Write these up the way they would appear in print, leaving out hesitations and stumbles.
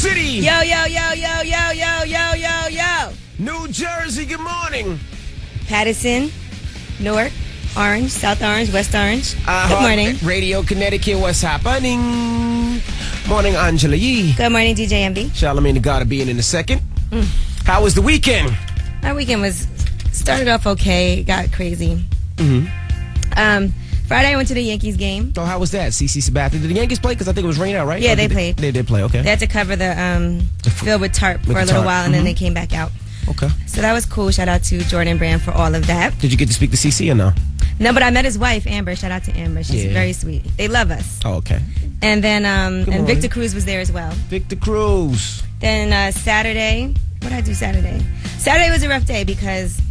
City. Yo, yo, yo, yo, yo, yo, yo, yo, yo. New Jersey, good morning. Patterson, Newark, Orange, South Orange, West Orange. Good morning. Radio Connecticut, what's happening? Morning, Angela Yee. Good morning, DJ MB. Charlamagne the God of Being in a second. How was the weekend? My weekend started off okay, got crazy. Friday I went to the Yankees game. Oh, how was that? CC Sabathia. Did the Yankees play? Because I think it was raining out, right? Yeah, they played. They did play, okay. They had to cover the field with tarp for a little while, and then they came back out. Okay. So that was cool. Shout out to Jordan Brand for all of that. Did you get to speak to CC or no? No, but I met his wife, Amber. Shout out to Amber. She's very sweet. They love us. Oh, okay. And then and Victor Cruz was there as well. Victor Cruz. Then Saturday, what did I do Saturday? Saturday was a rough day because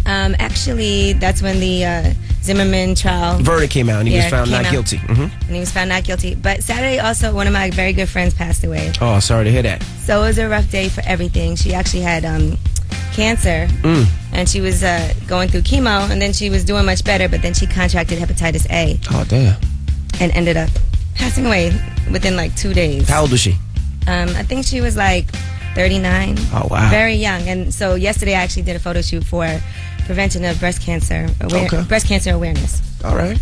actually that's when the Zimmerman trial verdict came out and he was found not guilty. And he was found not guilty. But Saturday also one of my very good friends passed away. Oh, sorry to hear that. So it was a rough day for everything. She actually had cancer and she was going through chemo, and then she was doing much better, but then she contracted hepatitis A. Oh, damn. And ended up passing away within like 2 days. How old was she? I think she was like 39. Oh, wow. Very young. And so yesterday I actually did a photo shoot for prevention of breast cancer awareness. All right.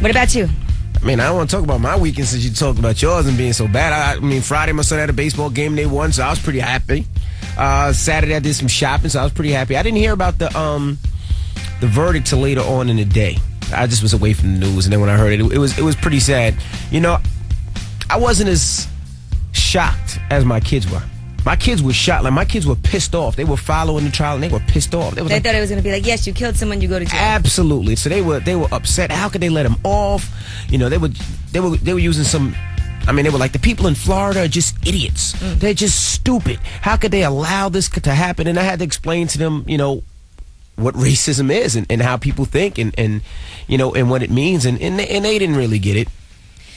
What about you? I mean, I don't want to talk about my weekend since you talked about yours and being so bad. I mean, Friday my son had a baseball game. They won, so I was pretty happy. Saturday I did some shopping, so I was pretty happy. I didn't hear about the verdict till later on in the day. I just was away from the news, and then when I heard it, it was pretty sad. You know, I wasn't as shocked as my kids were. My kids were shocked. Like, my kids were pissed off. They were following the trial, and they were pissed off. They thought it was going to be like, yes, you killed someone, you go to jail. Absolutely. So they were upset. How could they let him off? You know, they were using some. I mean, they were like, the people in Florida are just idiots. They're just stupid. How could they allow this to happen? And I had to explain to them, you know, what racism is and how people think and you know, and what it means. And they didn't really get it.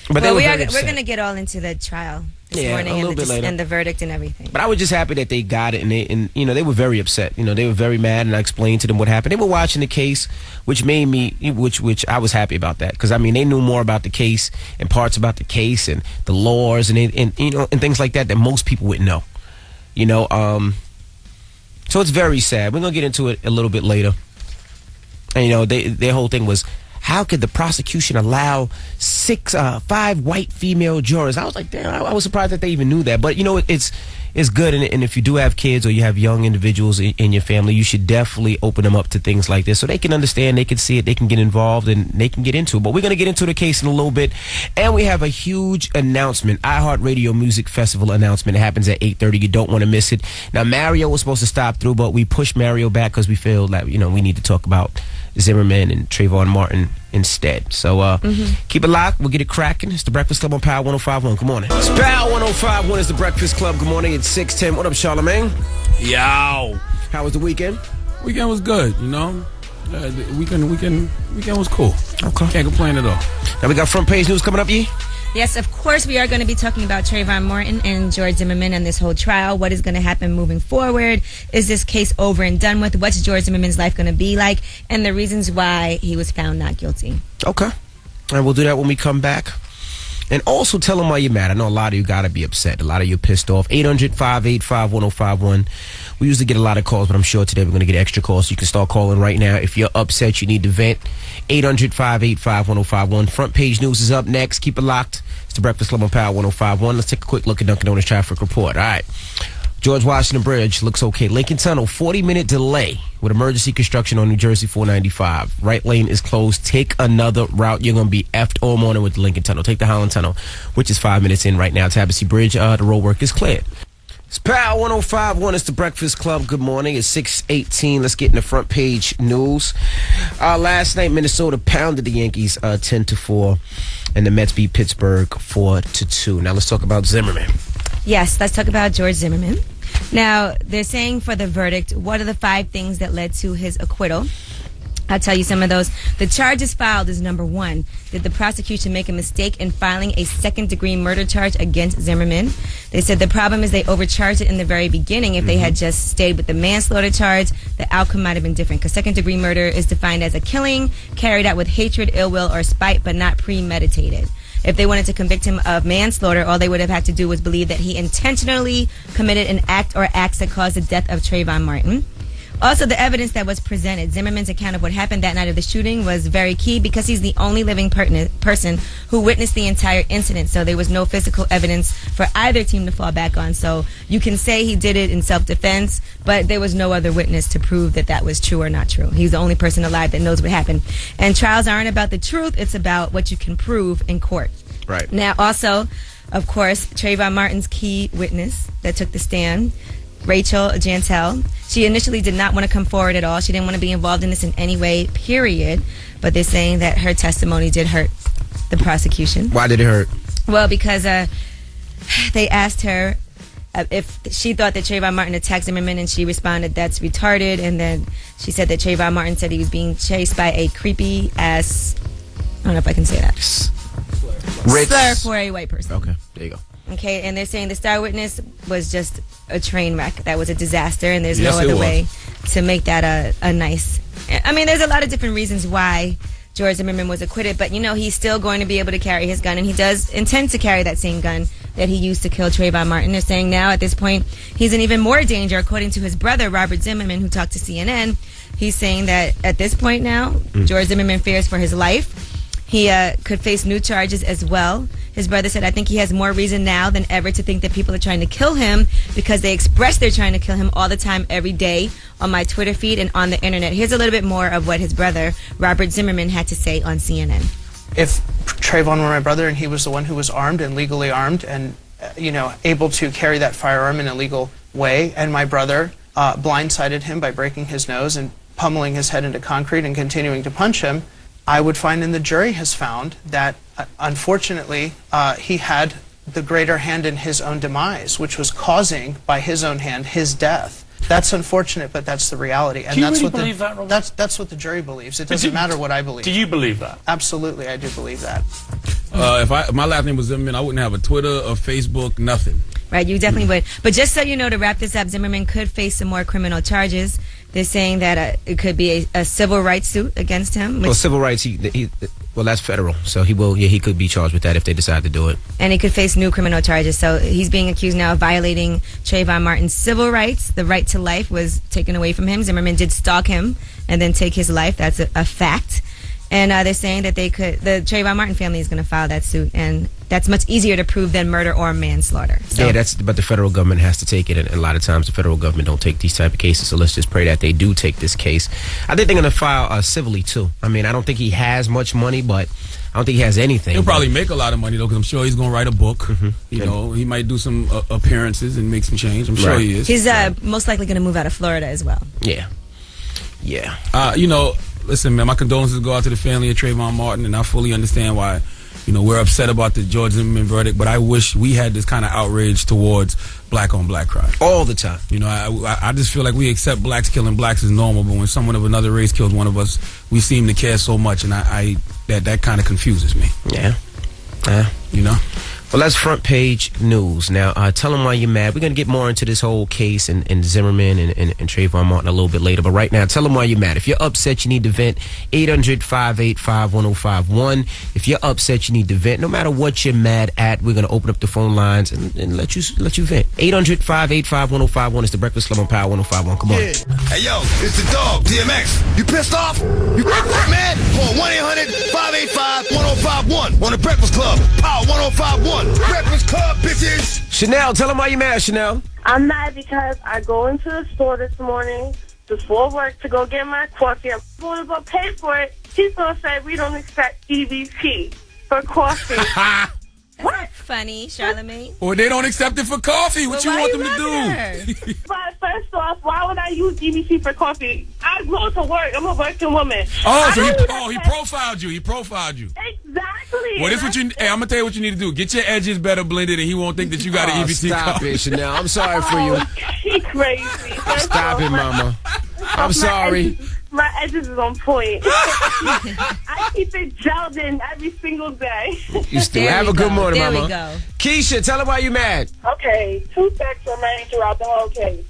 But well, we're going to get all into the trial this morning and the verdict and everything. But I was just happy that they got it, and you know, they were very upset. You know, they were very mad, and I explained to them what happened. They were watching the case, which made me, which I was happy about that, because I mean, they knew more about the case and parts about the case and the laws and you know, and things like that most people wouldn't know. You know, so it's very sad. We're gonna get into it a little bit later. And you know, their whole thing was, how could the prosecution allow 5 white female jurors? I was like, damn, I was surprised that they even knew that. But, you know, it's good. And if you do have kids or you have young individuals in your family, you should definitely open them up to things like this so they can understand, they can see it, they can get involved, and they can get into it. But we're going to get into the case in a little bit. And we have a huge announcement, iHeartRadio Music Festival announcement. It happens at 8:30. You don't want to miss it. Now, Mario was supposed to stop through, but we pushed Mario back because we feel that, you know, we need to talk about Zimmerman and Trayvon Martin instead. So keep it locked. We'll get it cracking. It's the Breakfast Club on Power 105.1. Good morning. It's Power 105.1. It's the Breakfast Club. Good morning. It's 6:10. What up, Charlamagne? Yo. How was the weekend? Weekend was good, you know. The weekend was cool. Okay. Can't complain at all. Now we got front page news coming up, Yee? Yes, of course, we are going to be talking about Trayvon Martin and George Zimmerman and this whole trial. What is going to happen moving forward? Is this case over and done with? What's George Zimmerman's life going to be like? And the reasons why he was found not guilty. Okay. And we'll do that when we come back. And also tell them why you're mad. I know a lot of you got to be upset. A lot of you are pissed off. 800-585-1051. We usually get a lot of calls, but I'm sure today we're going to get extra calls. So you can start calling right now. If you're upset, you need to vent. 800-585-1051. Front page news is up next. Keep it locked. It's the Breakfast Club on Power 105.1. Let's take a quick look at Dunkin' Donuts traffic report. All right. George Washington Bridge looks okay. Lincoln Tunnel, 40-minute delay with emergency construction on New Jersey 495. Right lane is closed. Take another route. You're going to be effed all morning with the Lincoln Tunnel. Take the Holland Tunnel, which is 5 minutes in right now. Tabassy Bridge, the road work is cleared. It's Power 105.1. It's the Breakfast Club. Good morning. It's 6:18. Let's get in the front page news. Last night, Minnesota pounded the Yankees 10-4, and the Mets beat Pittsburgh 4-2. Now let's talk about Zimmerman. Yes, let's talk about George Zimmerman. Now, they're saying for the verdict, what are the 5 things that led to his acquittal? I'll tell you some of those. The charges filed is number 1. Did the prosecution make a mistake in filing a second-degree murder charge against Zimmerman? They said the problem is they overcharged it in the very beginning. If they had just stayed with the manslaughter charge, the outcome might have been different. Because second-degree murder is defined as a killing carried out with hatred, ill will, or spite, but not premeditated. if they wanted to convict him of manslaughter, all they would have had to do was believe that he intentionally committed an act or acts that caused the death of Trayvon Martin. Also, the evidence that was presented, Zimmerman's account of what happened that night of the shooting was very key because he's the only living person who witnessed the entire incident. So there was no physical evidence for either team to fall back on. So you can say he did it in self-defense, but there was no other witness to prove that that was true or not true. He's the only person alive that knows what happened. And trials aren't about the truth. It's about what you can prove in court. Right. Now, also, of course, Trayvon Martin's key witness that took the stand, Rachel Jantel. She initially did not want to come forward at all. She didn't want to be involved in this in any way, period. But they're saying that her testimony did hurt the prosecution. Why did it hurt? Well, because they asked her if she thought that Trayvon Martin attacked Zimmerman, and she responded, "That's retarded." And then she said that Trayvon Martin said he was being chased by a creepy ass, I don't know if I can say that, slur for a white person. Okay, there you go. Okay, and they're saying the star witness was just a train wreck. That was a disaster, and there's Yes, no it other was. way to make that a nice... I mean, there's a lot of different reasons why George Zimmerman was acquitted, but, you know, he's still going to be able to carry his gun, and he does intend to carry that same gun that he used to kill Trayvon Martin. They're saying now, at this point, he's in even more danger, according to his brother, Robert Zimmerman, who talked to CNN. He's saying that at this point now, George Zimmerman fears for his life. He could face new charges as well. His brother said, "I think he has more reason now than ever to think that people are trying to kill him because they express they're trying to kill him all the time, every day, on my Twitter feed and on the internet." Here's a little bit more of what his brother, Robert Zimmerman, had to say on CNN. If Trayvon were my brother and he was the one who was armed and legally armed and, able to carry that firearm in a legal way, and my brother blindsided him by breaking his nose and pummeling his head into concrete and continuing to punch him, I would find, and the jury has found, that unfortunately he had the greater hand in his own demise, which was causing, by his own hand, his death. That's unfortunate, but that's the reality. And Do you that's really what believe that, Robert? that's what the jury believes. It doesn't matter what I believe. Do you believe that? Absolutely, I do believe that. If my last name was Zimmerman, I wouldn't have a Twitter or Facebook, nothing. Right, you definitely would. But just so you know, to wrap this up, Zimmerman could face some more criminal charges. They're saying that it could be a civil rights suit against him. Well, civil rights, well, that's federal, so he could be charged with that if they decide to do it. And he could face new criminal charges. So he's being accused now of violating Trayvon Martin's civil rights. The right to life was taken away from him. Zimmerman did stalk him and then take his life. That's a fact. And they're saying that the Trayvon Martin family is going to file that suit, and that's much easier to prove than murder or manslaughter. So. Yeah, but the federal government has to take it, and a lot of times the federal government don't take these type of cases, so let's just pray that they do take this case. I think they're going to file civilly, too. I mean, I don't think he has much money, but I don't think he has anything. He'll probably make a lot of money, though, because I'm sure he's going to write a book. He might do some appearances and make some change. I'm sure he is. He's most likely going to move out of Florida as well. Yeah. Listen, man, my condolences go out to the family of Trayvon Martin, and I fully understand why, we're upset about the George Zimmerman verdict, but I wish we had this kind of outrage towards black-on-black crime. All the time. I just feel like we accept blacks killing blacks as normal, but when someone of another race kills one of us, we seem to care so much, and that kind of confuses me. Yeah. Well, that's front page news. Now, tell them why you're mad. We're going to get more into this whole case and Zimmerman and Trayvon Martin a little bit later. But right now, tell them why you're mad. If you're upset, you need to vent. 800-585-1051. If you're upset, you need to vent. No matter what you're mad at, we're going to open up the phone lines and let you vent. 800-585-1051. It's the Breakfast Club on Power 105.1. Come on. Yeah. Hey, yo, it's the dog, DMX. You pissed off? You mad? Call 1-800-585-1051 on the Breakfast Club, Power 105.1. Breakfast Club, bitches. Chanel, tell them why you're mad, Chanel. I'm mad because I go into the store this morning before work to go get my coffee. I'm going to go pay for it. He's going to say we don't accept EBT for coffee. What? Funny, Charlamagne. Or they don't accept it for coffee. What you want them to do? But first off, why would I use EBT for coffee? I go to work. I'm a working woman. Oh, so he profiled you. He profiled you. Exactly. Well, this what you. Hey, I'm gonna tell you what you need to do. Get your edges better blended, and he won't think that you got an EBT Stop card. it, Chanel. I'm sorry for you. He crazy. Stop it, mama. I'm sorry. My edges is on point. I keep it gelled in every single day. You still have a good morning, there mama. We go. Keisha, tell her why you mad. Okay, two facts remain throughout the whole case.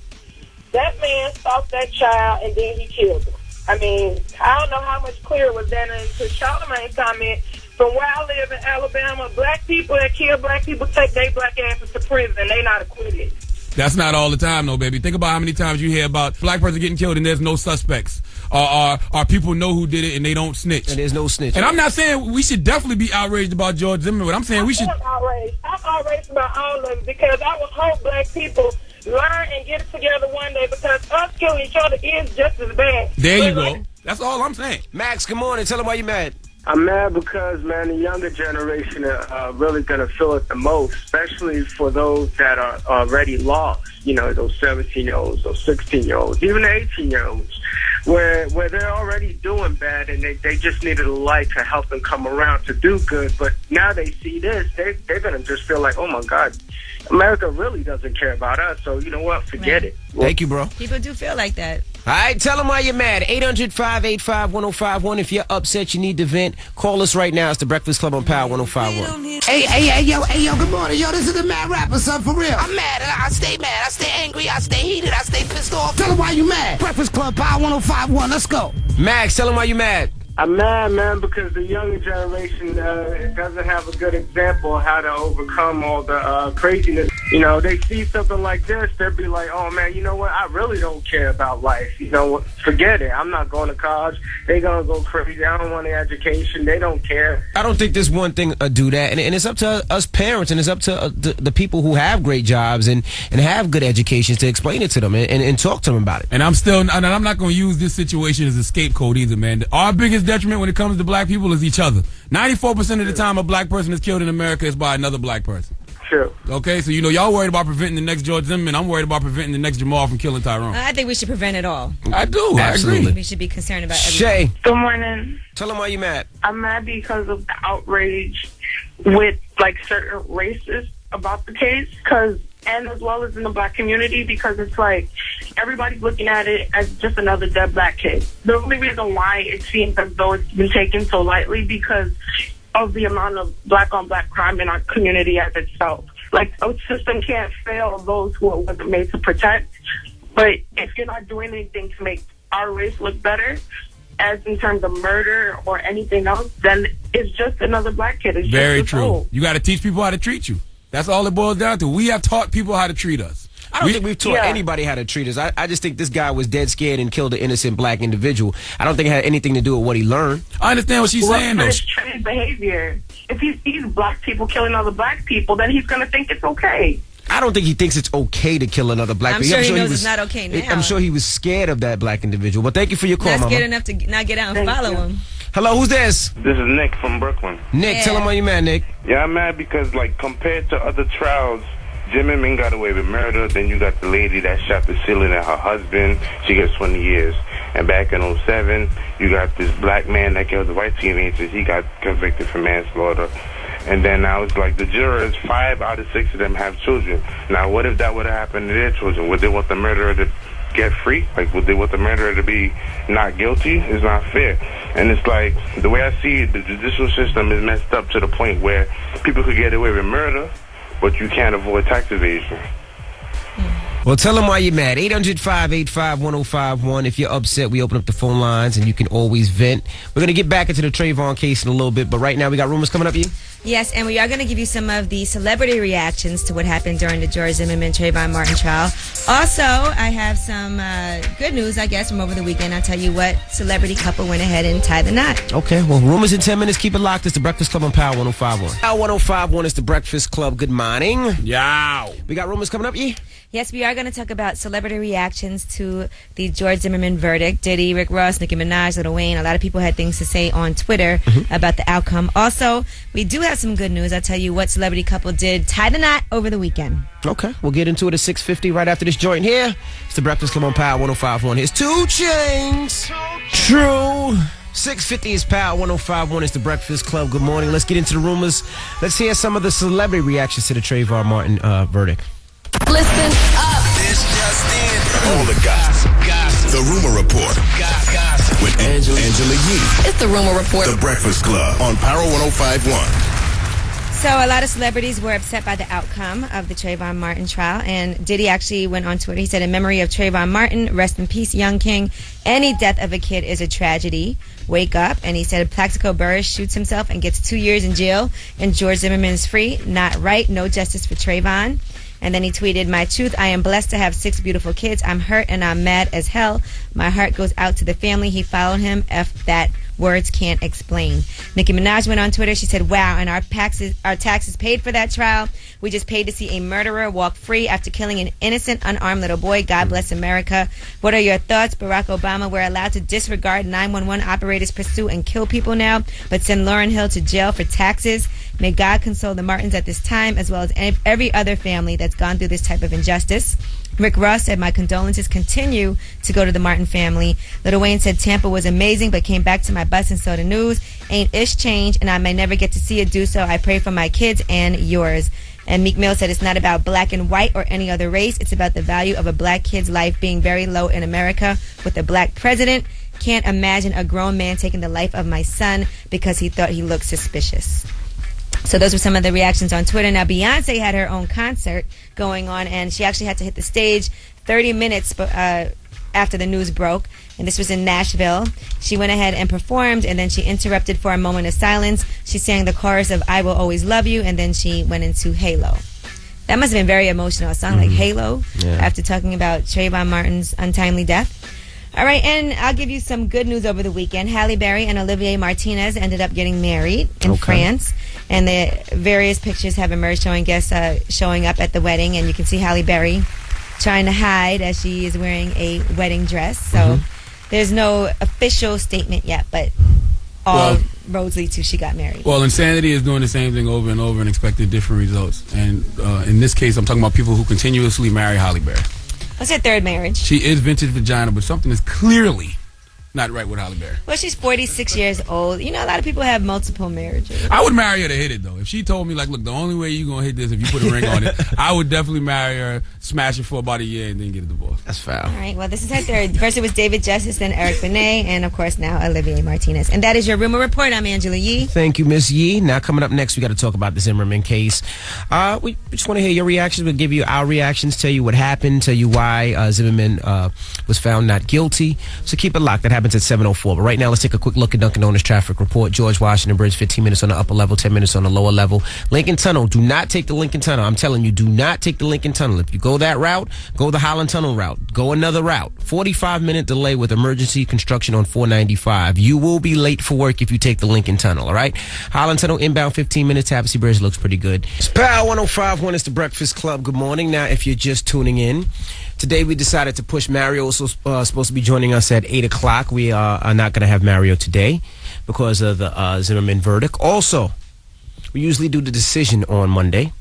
That man stalked that child and then he killed him. I mean, I don't know how much clearer was that into Charlamagne's comment from where I live in Alabama, black people that kill black people take their black asses to prison. They not acquitted. That's not all the time, though, baby. Think about how many times you hear about black person getting killed and there's no suspects. Or people know who did it and they don't snitch. And there's no snitch. And I'm not saying we should definitely be outraged about George Zimmerman, but I'm saying we should... I'm outraged about all of it because I would hope black people learn and get it together one day because us killing each other is just as bad. There you go. That's all I'm saying. Max, good morning. Tell them why you're mad. I'm mad because, man, the younger generation are really going to feel it the most, especially for those that are already lost, you know, those 17-year-olds, those 16-year-olds, even the 18-year-olds, where they're already doing bad and they just needed a light to help them come around to do good. But now they see this, they're going to just feel like, oh, my God, America really doesn't care about us. So, you know what? Forget it. Thank you, bro. People do feel like that. All right, tell them why you're mad. 800-585-1051. If you're upset, you need to vent, call us right now. It's the Breakfast Club on Power 1051. Hey, yo, good morning. Yo, this is the Mad Rapper, son, for real. I'm mad. I stay mad. I stay angry. I stay heated. I stay pissed off. Tell them why you mad. Breakfast Club, Power 1051. Let's go. Max, tell them why you mad. I'm mad, man, because the younger generation doesn't have a good example of how to overcome all the craziness. You know, they see something like this, they'll be like, oh, man, you know what? I really don't care about life. You know what? Forget it. I'm not going to college. They're going to go crazy. I don't want an education. They don't care. I don't think this one thing do that. And it's up to us parents and it's up to the people who have great jobs and have good educations to explain it to them and talk to them about it. And I'm not going to use this situation as a scapegoat either, man. Our biggest detriment when it comes to black people is each other. 94% of the time a black person is killed in America is by another black person. Sure. Okay, so, you know, y'all worried about preventing the next George Zimmerman. I'm worried about preventing the next Jamal from killing Tyrone. I think we should prevent it all. I do. Absolutely. I agree. We should be concerned about everything. Shay, Good morning. tell them why you mad. I'm mad because of the outrage with, like, certain races about the case, and as well as in the black community, because it's like everybody's looking at it as just another dead black kid. The only reason why it seems as though it's been taken so lightly because of the amount of black-on-black crime in our community as itself. Like, a system can't fail those who it wasn't made to protect, but if you're not doing anything to make our race look better, as in terms of murder or anything else, then it's just another black kid. It's Very just true. old. You got to teach people how to treat you. That's all it boils down to. We have taught people how to treat us. I don't think we've taught anybody how to treat us. I just think this guy was dead scared and killed an innocent black individual. I don't think it had anything to do with what he learned. I understand what she's saying, though. It's trained behavior. If he sees black people killing other black people, then he's going to think it's okay. I don't think he thinks it's okay to kill another black person. I'm sure he knows it's not okay now. I'm sure he was scared of that black individual. But thank you for your call, Not Mama. scared enough to not get out and follow him. Hello, who's this? This is Nick from Brooklyn. Nick, tell him why you mad, Nick. Yeah, I'm mad because, like, compared to other trials, Zimmerman got away with murder. Then you got the lady that shot the ceiling at her husband. She gets 20 years. And back in 2007, you got this black man that killed the white teenagers. He got convicted for manslaughter. And then now it's like the jurors, 5 out of 6 of them have children. Now, what if that would have happened to their children? Would they want the murderer to get free? Like, would they want the murderer to be not guilty? It's not fair. And it's like, the way I see it, the judicial system is messed up to the point where people could get away with murder, but you can't avoid tax evasion. Well, tell them why you're mad. 800-585-1051. If you're upset, we open up the phone lines and you can always vent. We're going to get back into the Trayvon case in a little bit, but right now we got rumors coming up, you? Yes, and we are going to give you some of the celebrity reactions to what happened during the George Zimmerman Trayvon Martin trial. Also, I have some good news, I guess, from over the weekend. I'll tell you what celebrity couple went ahead and tied the knot. Okay, well, rumors in 10 minutes. Keep it locked. It's the Breakfast Club on Power 105.1. Power 105.1 is the Breakfast Club. Good morning. Yow. We got rumors coming up, you? Yes, we are going to talk about celebrity reactions to the George Zimmerman verdict. Diddy, Rick Ross, Nicki Minaj, Lil Wayne. A lot of people had things to say on Twitter about the outcome. Also, we do have some good news. I'll tell you what celebrity couple did tie the knot over the weekend. Okay, we'll get into it at 6:50 right after this joint here. It's the Breakfast Club on Power 105.1. Here's 2 Chainz. True. 6:50 is Power 105.1. It's the Breakfast Club. Good morning. Let's get into the rumors. Let's hear some of the celebrity reactions to the Trayvon Martin verdict. Listen up. This just in. All the gossip. The Rumor Report. Gossip. With Angela Yee. It's the Rumor Report. The Breakfast Club on Power 105.1. So a lot of celebrities were upset by the outcome of the Trayvon Martin trial, and Diddy actually went on Twitter. He said, in memory of Trayvon Martin, rest in peace, young king. Any death of a kid is a tragedy. Wake up. And he said, Plaxico Burress shoots himself and gets 2 years in jail, and George Zimmerman is free. Not right. No justice for Trayvon. And then he tweeted, my truth, I am blessed to have 6 beautiful kids. I'm hurt and I'm mad as hell. My heart goes out to the family. He followed him. F that. Words can't explain. Nicki Minaj went on Twitter. She said, wow, and our taxes paid for that trial. We just paid to see a murderer walk free after killing an innocent, unarmed little boy. God bless America. What are your thoughts? Barack Obama, we're allowed to disregard 911 operators, pursue and kill people now, but send Lauryn Hill to jail for taxes. May God console the Martins at this time, as well as every other family that's gone through this type of injustice. Rick Ross said, my condolences continue to go to the Martin family. Lil Wayne said, Tampa was amazing, but came back to my bus and saw the news. Ain't ish change, and I may never get to see it do so. I pray for my kids and yours. And Meek Mill said, it's not about black and white or any other race. It's about the value of a black kid's life being very low in America with a black president. Can't imagine a grown man taking the life of my son because he thought he looked suspicious. So those were some of the reactions on Twitter. Now, Beyonce had her own concert going on, and she actually had to hit the stage 30 minutes after the news broke, and this was in Nashville. She went ahead and performed, and then she interrupted for a moment of silence. She sang the chorus of I Will Always Love You, and then she went into Halo. That must have been very emotional, a song like Halo, after talking about Trayvon Martin's untimely death. All right, and I'll give you some good news over the weekend. Halle Berry and Olivier Martinez ended up getting married in France, and the various pictures have emerged showing guests showing up at the wedding, and you can see Halle Berry trying to hide as she is wearing a wedding dress. So there's no official statement yet, but all roads lead to she got married. Well, insanity is doing the same thing over and over and expecting different results. And in this case, I'm talking about people who continuously marry Halle Berry. What's her third marriage? She is vintage vagina, but something is clearly not right with Halle Berry. Well, she's 46 years old. You know, a lot of people have multiple marriages. I would marry her to hit it, though. If she told me, like, look, the only way you're going to hit this if you put a ring on it, I would definitely marry her, smash it for about a year, and then get a divorce. That's foul. All right, well, this is her third. First it was David Justice, then Eric Benet, and, of course, now Olivier Martinez. And that is your Rumor Report. I'm Angela Yee. Thank you, Miss Yee. Now, coming up next, we got to talk about the Zimmerman case. We just want to hear your reactions. We'll give you our reactions, tell you what happened, tell you why Zimmerman was found not guilty. So keep it locked. That happens at 7:04. But right now, let's take a quick look at Dunkin' Donuts traffic report. George Washington Bridge, 15 minutes on the upper level, 10 minutes on the lower level. Lincoln Tunnel, do not take the Lincoln Tunnel. I'm telling you, do not take the Lincoln Tunnel. If you go that route, go the Holland Tunnel route. Go another route. 45-minute delay with emergency construction on 495. You will be late for work if you take the Lincoln Tunnel, all right? Holland Tunnel inbound 15 minutes. Tapestry Bridge looks pretty good. It's Power 105.1. It's the Breakfast Club. Good morning. Now, if you're just tuning in, today we decided to push Mario. Also supposed to be joining us at 8 o'clock. We are not going to have Mario today because of the Zimmerman verdict. Also, we usually do the decision on Monday.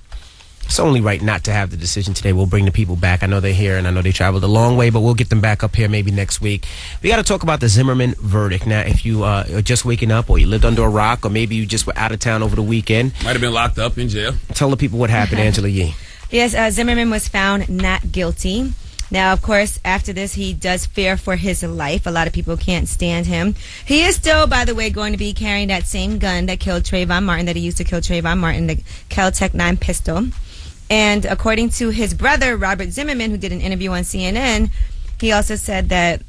It's only right not to have the decision today. We'll bring the people back. I know they're here and I know they traveled a long way, but we'll get them back up here maybe next week. We got to talk about the Zimmerman verdict. Now, if you are just waking up or you lived under a rock or maybe you just were out of town over the weekend. Might have been locked up in jail. Tell the people what happened, Angela Yee. Yes, Zimmerman was found not guilty. Now, of course, after this, he does fear for his life. A lot of people can't stand him. He is still, by the way, going to be carrying that same gun that killed Trayvon Martin, that he used to kill Trayvon Martin, the Kel-Tec 9 pistol. And according to his brother, Robert Zimmerman, who did an interview on CNN, he also said that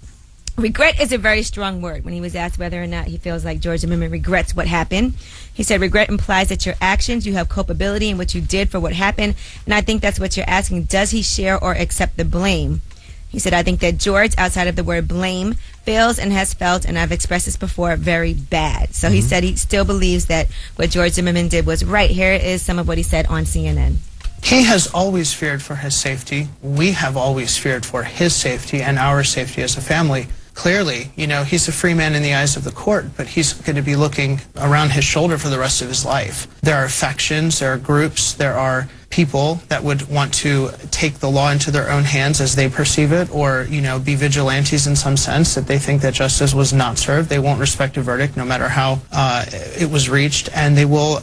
regret is a very strong word. When he was asked whether or not he feels like George Zimmerman regrets what happened, he said, regret implies that your actions, you have culpability in what you did for what happened. And I think that's what you're asking. Does he share or accept the blame? He said, I think that George, outside of the word blame, feels and has felt, and I've expressed this before, very bad. So he said he still believes that what George Zimmerman did was right. Here is some of what he said on CNN. He has always feared for his safety. We have always feared for his safety and our safety as a family. Clearly, you know, he's a free man in the eyes of the court, but he's going to be looking around his shoulder for the rest of his life. There are factions, there are groups, there are people that would want to take the law into their own hands as they perceive it, or, you know, be vigilantes in some sense, that they think that justice was not served. They won't respect a verdict no matter how it was reached, and they will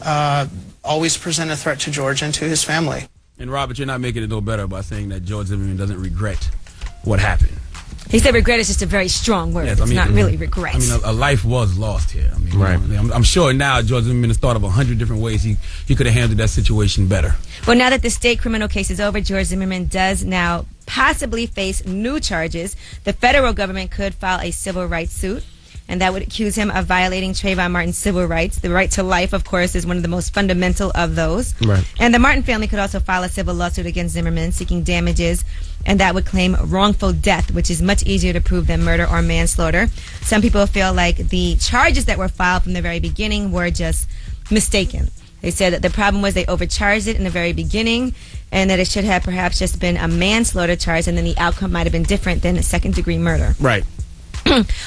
always present a threat to George and to his family. And Robert, you're not making it no better by saying that George Zimmerman doesn't regret what happened. He said regret is just a very strong word. Yes, it's not really regret. I mean, a life was lost here. I mean, Right. I'm sure now George Zimmerman has thought of 100 different ways he could have handled that situation better. Well, now that the state criminal case is over, George Zimmerman does now possibly face new charges. The federal government could file a civil rights suit, and that would accuse him of violating Trayvon Martin's civil rights. The right to life, of course, is one of the most fundamental of those. Right. And the Martin family could also file a civil lawsuit against Zimmerman seeking damages, and that would claim wrongful death, which is much easier to prove than murder or manslaughter. Some people feel like the charges that were filed from the very beginning were just mistaken. They said that the problem was they overcharged it in the very beginning, and that it should have perhaps just been a manslaughter charge, and then the outcome might have been different than a second-degree murder. Right.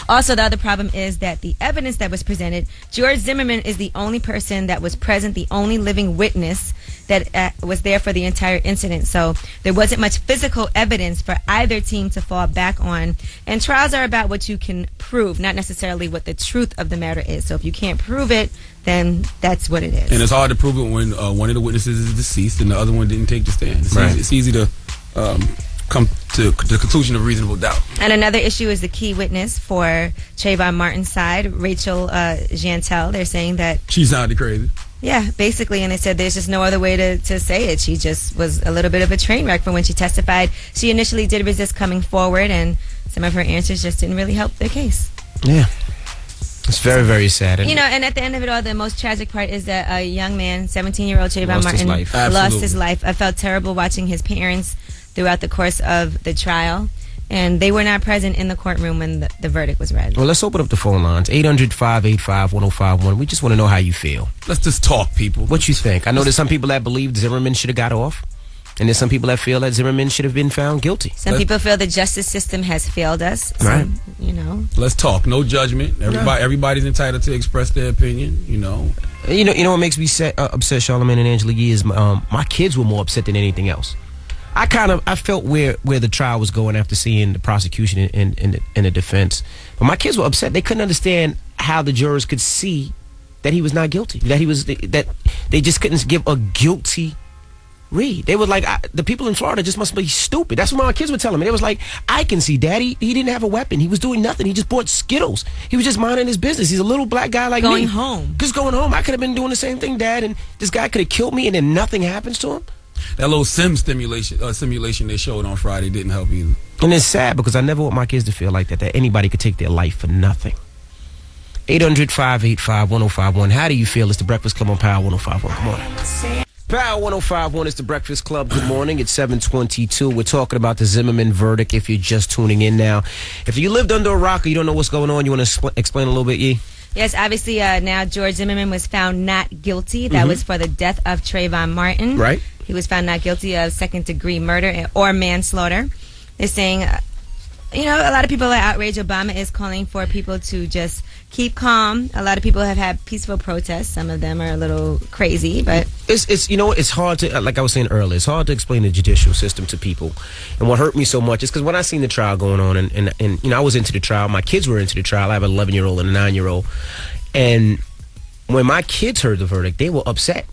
Also, the other problem is that the evidence that was presented, George Zimmerman is the only person that was present, the only living witness that was there for the entire incident. So there wasn't much physical evidence for either team to fall back on. And trials are about what you can prove, not necessarily what the truth of the matter is. So if you can't prove it, then that's what it is. And it's hard to prove it when one of the witnesses is deceased and the other one didn't take the stand. It's easy to come to the conclusion of reasonable doubt. And another issue is the key witness for Trayvon Martin's side, Rachel Jantel. They're saying that she sounded crazy. Yeah, basically, and they said there's just no other way to say it. She just was a little bit of a train wreck from when she testified. She initially did resist coming forward, and some of her answers just didn't really help their case. Yeah. It's very, very sad. You know, and at the end of it all, the most tragic part is that a young man, 17-year-old Trayvon Martin, lost his life. I felt terrible watching his parents throughout the course of the trial, and they were not present in the courtroom when the verdict was read. Well, let's open up the phone lines. 800-585-1051. We just want to know how you feel. Let's just talk, people. What you think? I know there's some people that believe Zimmerman should have got off, and there's some people that feel that Zimmerman should have been found guilty. Some people feel the justice system has failed us. Right. You know. Let's talk. No judgment. Everybody's entitled to express their opinion. You know. You know what makes me upset, Charlamagne and Angela Yee, is my kids were more upset than anything else. I felt where the trial was going after seeing the prosecution and the defense. But my kids were upset. They couldn't understand how the jurors could see that he was not guilty. That they just couldn't give a guilty read. They were like, the people in Florida just must be stupid. That's what my kids were telling me. They was like, I can see, Daddy, he didn't have a weapon. He was doing nothing. He just bought Skittles. He was just minding his business. He's a little black guy like me. Going home. Just going home. I could have been doing the same thing, Dad, and this guy could have killed me and then nothing happens to him. That little simulation they showed on Friday didn't help either. And it's sad because I never want my kids to feel like that anybody could take their life for nothing. 800-585-1051. How do you feel? It's the Breakfast Club on Power 1051. Come on. Power 1051 is the Breakfast Club. Good morning. It's 7:22. We're talking about the Zimmerman verdict if you're just tuning in now. If you lived under a rock or you don't know what's going on, you want to explain a little bit, Yee? Yes, obviously now George Zimmerman was found not guilty. That was for the death of Trayvon Martin. Right. He was found not guilty of second-degree murder or manslaughter. They're saying, a lot of people are outraged. Obama is calling for people to just keep calm. A lot of people have had peaceful protests. Some of them are a little crazy, but it's hard to, like I was saying earlier, it's hard to explain the judicial system to people. And what hurt me so much is because when I seen the trial going on, and I was into the trial, my kids were into the trial. I have an 11-year-old and a 9-year-old, and when my kids heard the verdict, they were upset.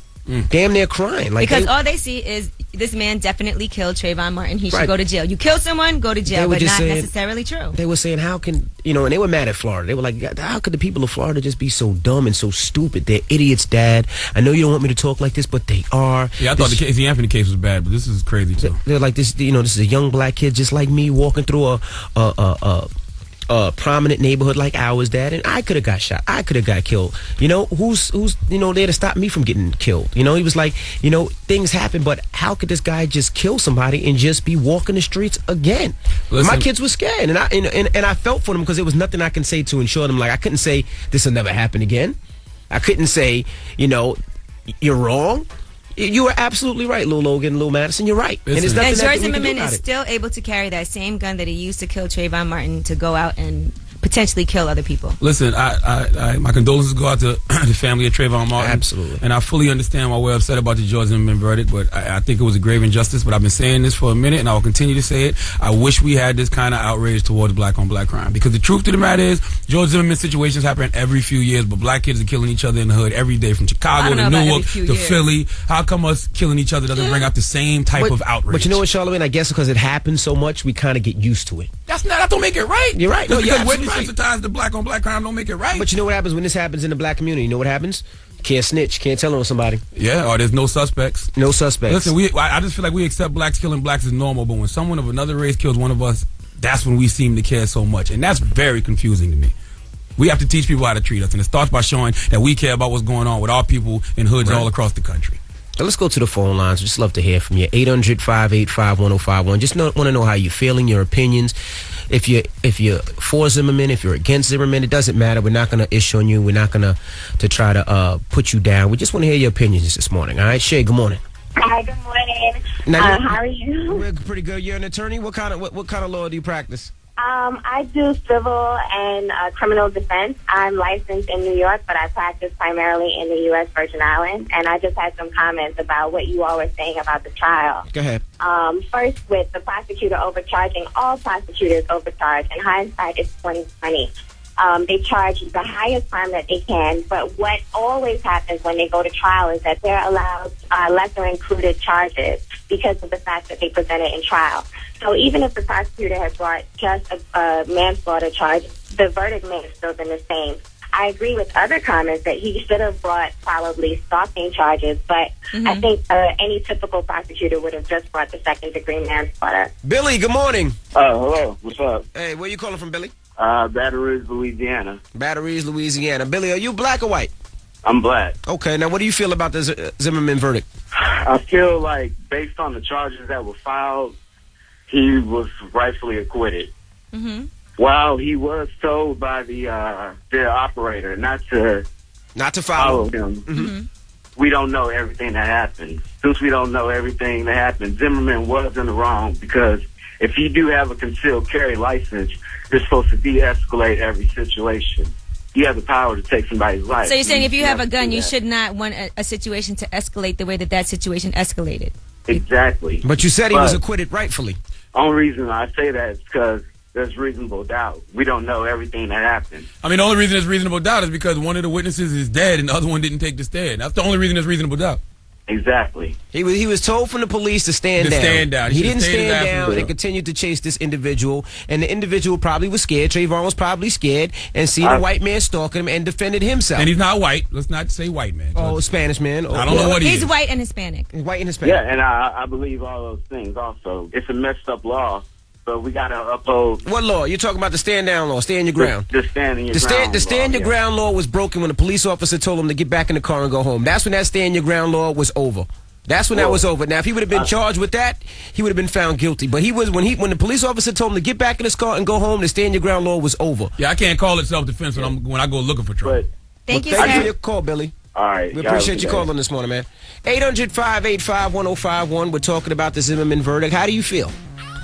Damn near crying. Because all they see is this man definitely killed Trayvon Martin. He should go to jail. You kill someone, go to jail, but not necessarily true. They were saying, how can, and they were mad at Florida. They were like, how could the people of Florida just be so dumb and so stupid? They're idiots, Dad. I know you don't want me to talk like this, but they are. Yeah, I thought the Casey Anthony case was bad, but this is crazy too. They're like, this is a young black kid just like me walking through a prominent neighborhood like ours, Dad, and I could have got shot. I could have got killed. Who's there to stop me from getting killed? He was like, things happen, but how could this guy just kill somebody and just be walking the streets again? Listen, my kids were scared, and I felt for them because there was nothing I can say to ensure them. Like, I couldn't say this will never happen again. I couldn't say, you're wrong. You were absolutely right, Lil Logan, Lil Madison. You're right. And George Zimmerman is still able to carry that same gun that he used to kill Trayvon Martin to go out and potentially kill other people. Listen, my condolences go out to the family of Trayvon Martin. Absolutely. And I fully understand why we're upset about the George Zimmerman verdict, but I think it was a grave injustice. But I've been saying this for a minute, and I will continue to say it. I wish we had this kind of outrage towards black-on-black crime. Because the truth of the matter is, George Zimmerman situations happen every few years, but black kids are killing each other in the hood every day, from Chicago to Newark to Philly. How come us killing each other doesn't bring out the same type of outrage? But you know what, Charlamagne? I guess because it happens so much, we kind of get used to it. That don't make it right. You're right. Just No, you're because we're absolutely right. desensitized to black on black crime don't make it right. But you know what happens when this happens in the black community? You know what happens? Can't snitch. Can't tell on somebody. Yeah, or there's no suspects. No suspects. Listen, I just feel like we accept blacks killing blacks as normal, but when someone of another race kills one of us, that's when we seem to care so much. And that's very confusing to me. We have to teach people how to treat us, and it starts by showing that we care about what's going on with our people in hoods all across the country. Now let's go to the phone lines. Just love to hear from you. 800-585-1051. Just want to know how you're feeling, your opinions. If you're for Zimmerman, if you're against Zimmerman, it doesn't matter. We're not going to issue on you. We're not going to try to put you down. We just want to hear your opinions this morning. All right, Shay, good morning. Hi, good morning. How are you? We're pretty good. You're an attorney. What kind of law do you practice? I do civil and criminal defense. I'm licensed in New York, but I practice primarily in the U.S. Virgin Islands. And I just had some comments about what you all were saying about the trial. Go ahead. First, with the prosecutor overcharging, all prosecutors overcharge. In hindsight, it's 2020. They charge the highest crime that they can, but what always happens when they go to trial is that they're allowed lesser included charges because of the fact that they presented in trial. So even if the prosecutor had brought just a manslaughter charge, the verdict may have still been the same. I agree with other comments that he should have brought probably stalking charges, but I think any typical prosecutor would have just brought the second-degree manslaughter. Billy, good morning. Hello. What's up? Hey, where you calling from, Billy? Baton Rouge, Louisiana. Baton Rouge, Louisiana. Billy, are you black or white? I'm black. Okay, now what do you feel about the Zimmerman verdict? I feel like based on the charges that were filed, he was rightfully acquitted. Mm-hmm. While he was told by the operator not to follow him, Mm-hmm. we don't know everything that happened. Since we don't know everything that happened, Zimmerman was in the wrong because if you do have a concealed carry license, you're supposed to de-escalate every situation. You have the power to take somebody's life. So you're saying if you have a gun, you should not want a situation to escalate the way that situation escalated? Exactly. But you said he was acquitted rightfully. Only reason I say that is because there's reasonable doubt. We don't know everything that happened. I mean, the only reason there's reasonable doubt is because one of the witnesses is dead and the other one didn't take the stand. That's the only reason there's reasonable doubt. Exactly. He was told from the police to stand down. He didn't should've stayed stand in the down bathroom. and continued to chase this individual. And the individual probably was scared. Trayvon was probably scared and seen a white man stalking him and defended himself. And he's not white. Let's not say white man. Oh, Spanish man. I don't know what he is. He's white and Hispanic. He's white and Hispanic. Yeah, and I believe all those things also. It's a messed up law, but we got to uphold. What law? You're talking about the stand down law, stand your ground. The stand in your ground. The stand your ground law was broken when the police officer told him to get back in the car and go home. That's when that stand your ground law was over. That's when that was over. Now, if he would have been charged with that, he would have been found guilty. But he was when the police officer told him to get back in his car and go home, the stand your ground law was over. Yeah, I can't call it self-defense when I go looking for trouble. Thank you, Thank you sir. for your call, Billy. All right. We appreciate you calling this morning, man. 800-585-1051. We're talking about the Zimmerman verdict. How do you feel?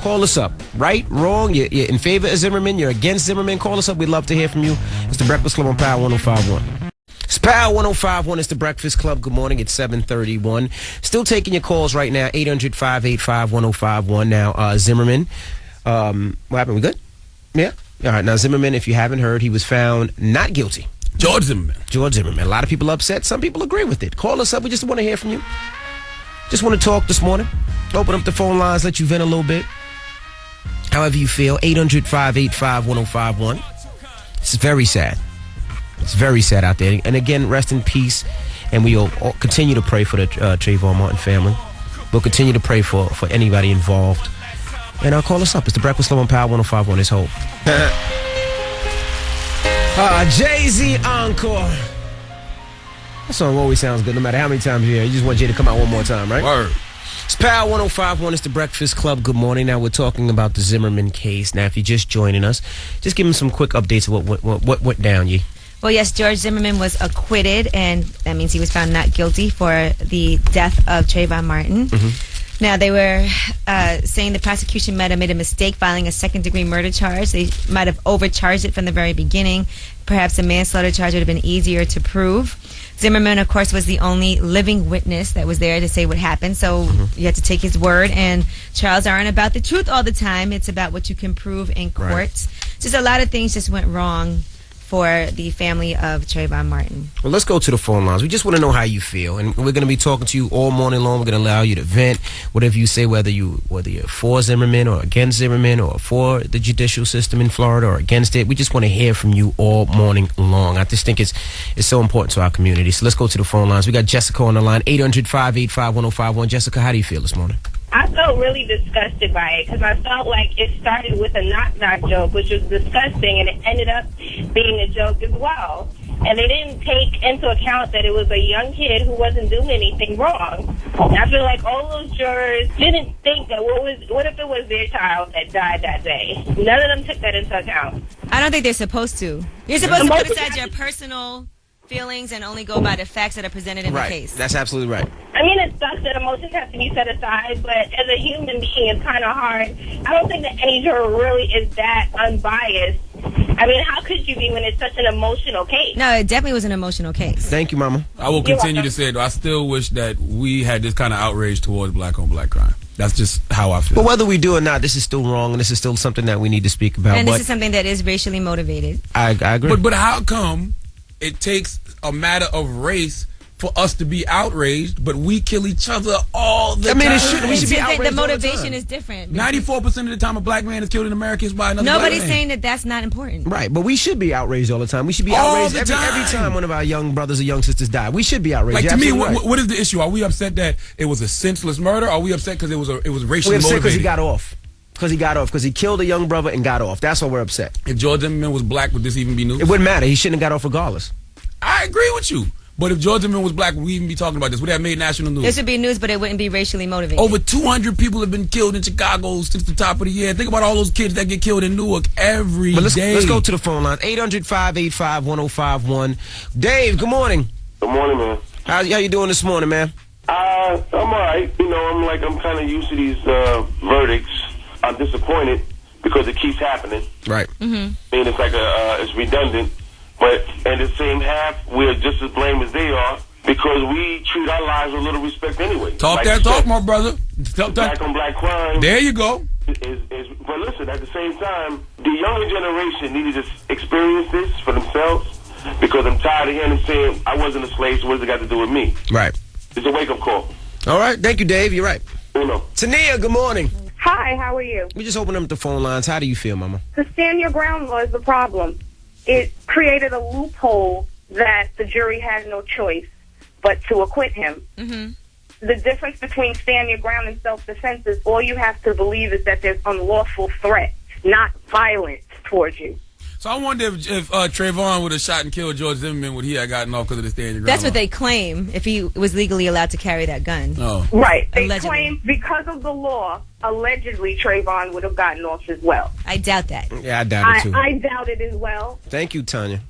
Call us up. Right? Wrong? You're in favor of Zimmerman? You're against Zimmerman? Call us up. We'd love to hear from you. It's the Breakfast Club on Power 105.1. It's Power 105.1. It's the Breakfast Club. Good morning. It's 7:31. Still taking your calls right now. 800-585-1051. Now, Zimmerman. What happened? We good? Yeah? All right. Now, Zimmerman, if you haven't heard, he was found not guilty. George Zimmerman. George Zimmerman. A lot of people upset. Some people agree with it. Call us up. We just want to hear from you. Just want to talk this morning. Open up the phone lines. Let you vent a little bit. However you feel. 800-585-1051. It's very sad. It's very sad out there. And again, rest in peace. And we'll continue to pray for the Trayvon Martin family. We'll continue to pray for anybody involved. And call us up. It's the Breakfast Club on Power 105.1. It's Hope. Jay-Z Encore. That song always sounds good no matter how many times you hear it. You just want Jay to come out one more time, right? Word. It's Power 105.1. It's the Breakfast Club. Good morning. Now we're talking about the Zimmerman case. Now, if you're just joining us, just give them some quick updates of what went down, Yee. Well, yes, George Zimmerman was acquitted, and that means he was found not guilty for the death of Trayvon Martin. Mm-hmm. Now, they were saying the prosecution might have made a mistake filing a second-degree murder charge. They might have overcharged it from the very beginning. Perhaps a manslaughter charge would have been easier to prove. Zimmerman, of course, was the only living witness that was there to say what happened, so you had to take his word, and trials aren't about the truth all the time. It's about what you can prove in court. Right. Just a lot of things just went wrong for the family of Trayvon Martin. Well, let's go to the phone lines. We just want to know how you feel, and we're going to be talking to you all morning long. We're going to allow you to vent, whatever you say, whether you're for Zimmerman or against Zimmerman, or for the judicial system in Florida or against it. We just want to hear from you all morning long. I just think it's so important to our community. So let's go to the phone lines. We got Jessica on the line, 800-585-1051. Jessica, how do you feel this morning? I felt really disgusted by it because I felt like it started with a knock-knock joke, which was disgusting, and it ended up being a joke as well. And they didn't take into account that it was a young kid who wasn't doing anything wrong. And I feel like all those jurors didn't think that what if it was their child that died that day? None of them took that into account. I don't think they're supposed to. You're supposed to put aside your personal feelings and only go by the facts that are presented in the case. That's absolutely right. I mean, it sucks that emotions have to be set aside, but as a human being, it's kind of hard. I don't think that any juror really is that unbiased. I mean, how could you be when it's such an emotional case? No, it definitely was an emotional case. Thank you, Mama. I will continue to say it, though. I still wish that we had this kind of outrage towards black-on-black crime. That's just how I feel. But whether we do or not, this is still wrong, and this is still something that we need to speak about. And this is something that is racially motivated. I agree. But how come it takes a matter of race for us to be outraged, but we kill each other all the time? We should be outraged. The motivation is different. 94% of the time a black man is killed in America is by another black man. Nobody's saying that that's not important. Right, but we should be outraged all the time. We should be outraged every time one of our young brothers or young sisters die. We should be outraged. Like, to me, what is the issue? Are we upset that it was a senseless murder? Or are we upset because it was racially motivated? We're upset because he got off. Because he killed a young brother and got off. That's why we're upset. If George Zimmerman was black, would this even be news? It wouldn't matter. He shouldn't have got off regardless. I agree with you. But if George Zimmerman was black, would we even be talking about this? Would that have made national news? This would be news, but it wouldn't be racially motivated. Over 200 people have been killed in Chicago since the top of the year. Think about all those kids that get killed in Newark every day. Let's go to the phone line. 800-585-1051. Dave, good morning. Good morning, man. How you doing this morning, man? I'm all right. You know, I'm kind of used to these verdicts. I'm disappointed because it keeps happening. Right. I mean, it's like it's redundant. But in the same half, we're just as blamed as they are because we treat our lives with little respect anyway. Talk my brother. Black on black crime. There you go. But listen, at the same time, the younger generation needed to experience this for themselves because I'm tired of hearing them saying, I wasn't a slave, so what does it got to do with me? Right. It's a wake-up call. All right. Thank you, Dave. You're right. Uno. Tania, good morning. Hi, how are you? We just opened up the phone lines. How do you feel, Mama? The stand your ground law is the problem. It created a loophole that the jury had no choice but to acquit him. The difference between stand your ground and self-defense is all you have to believe is that there's unlawful threat, not violence towards you. So I wonder if Trayvon would have shot and killed George Zimmerman, would he have gotten off because of the stand your ground That's what law? they claim, if he was legally allowed to carry that gun. Oh. Right. They Allegedly. claim because of the law, allegedly Trayvon would have gotten off as well. I doubt that. Yeah, I doubt it too. I doubt it as well. Thank you, Tanya.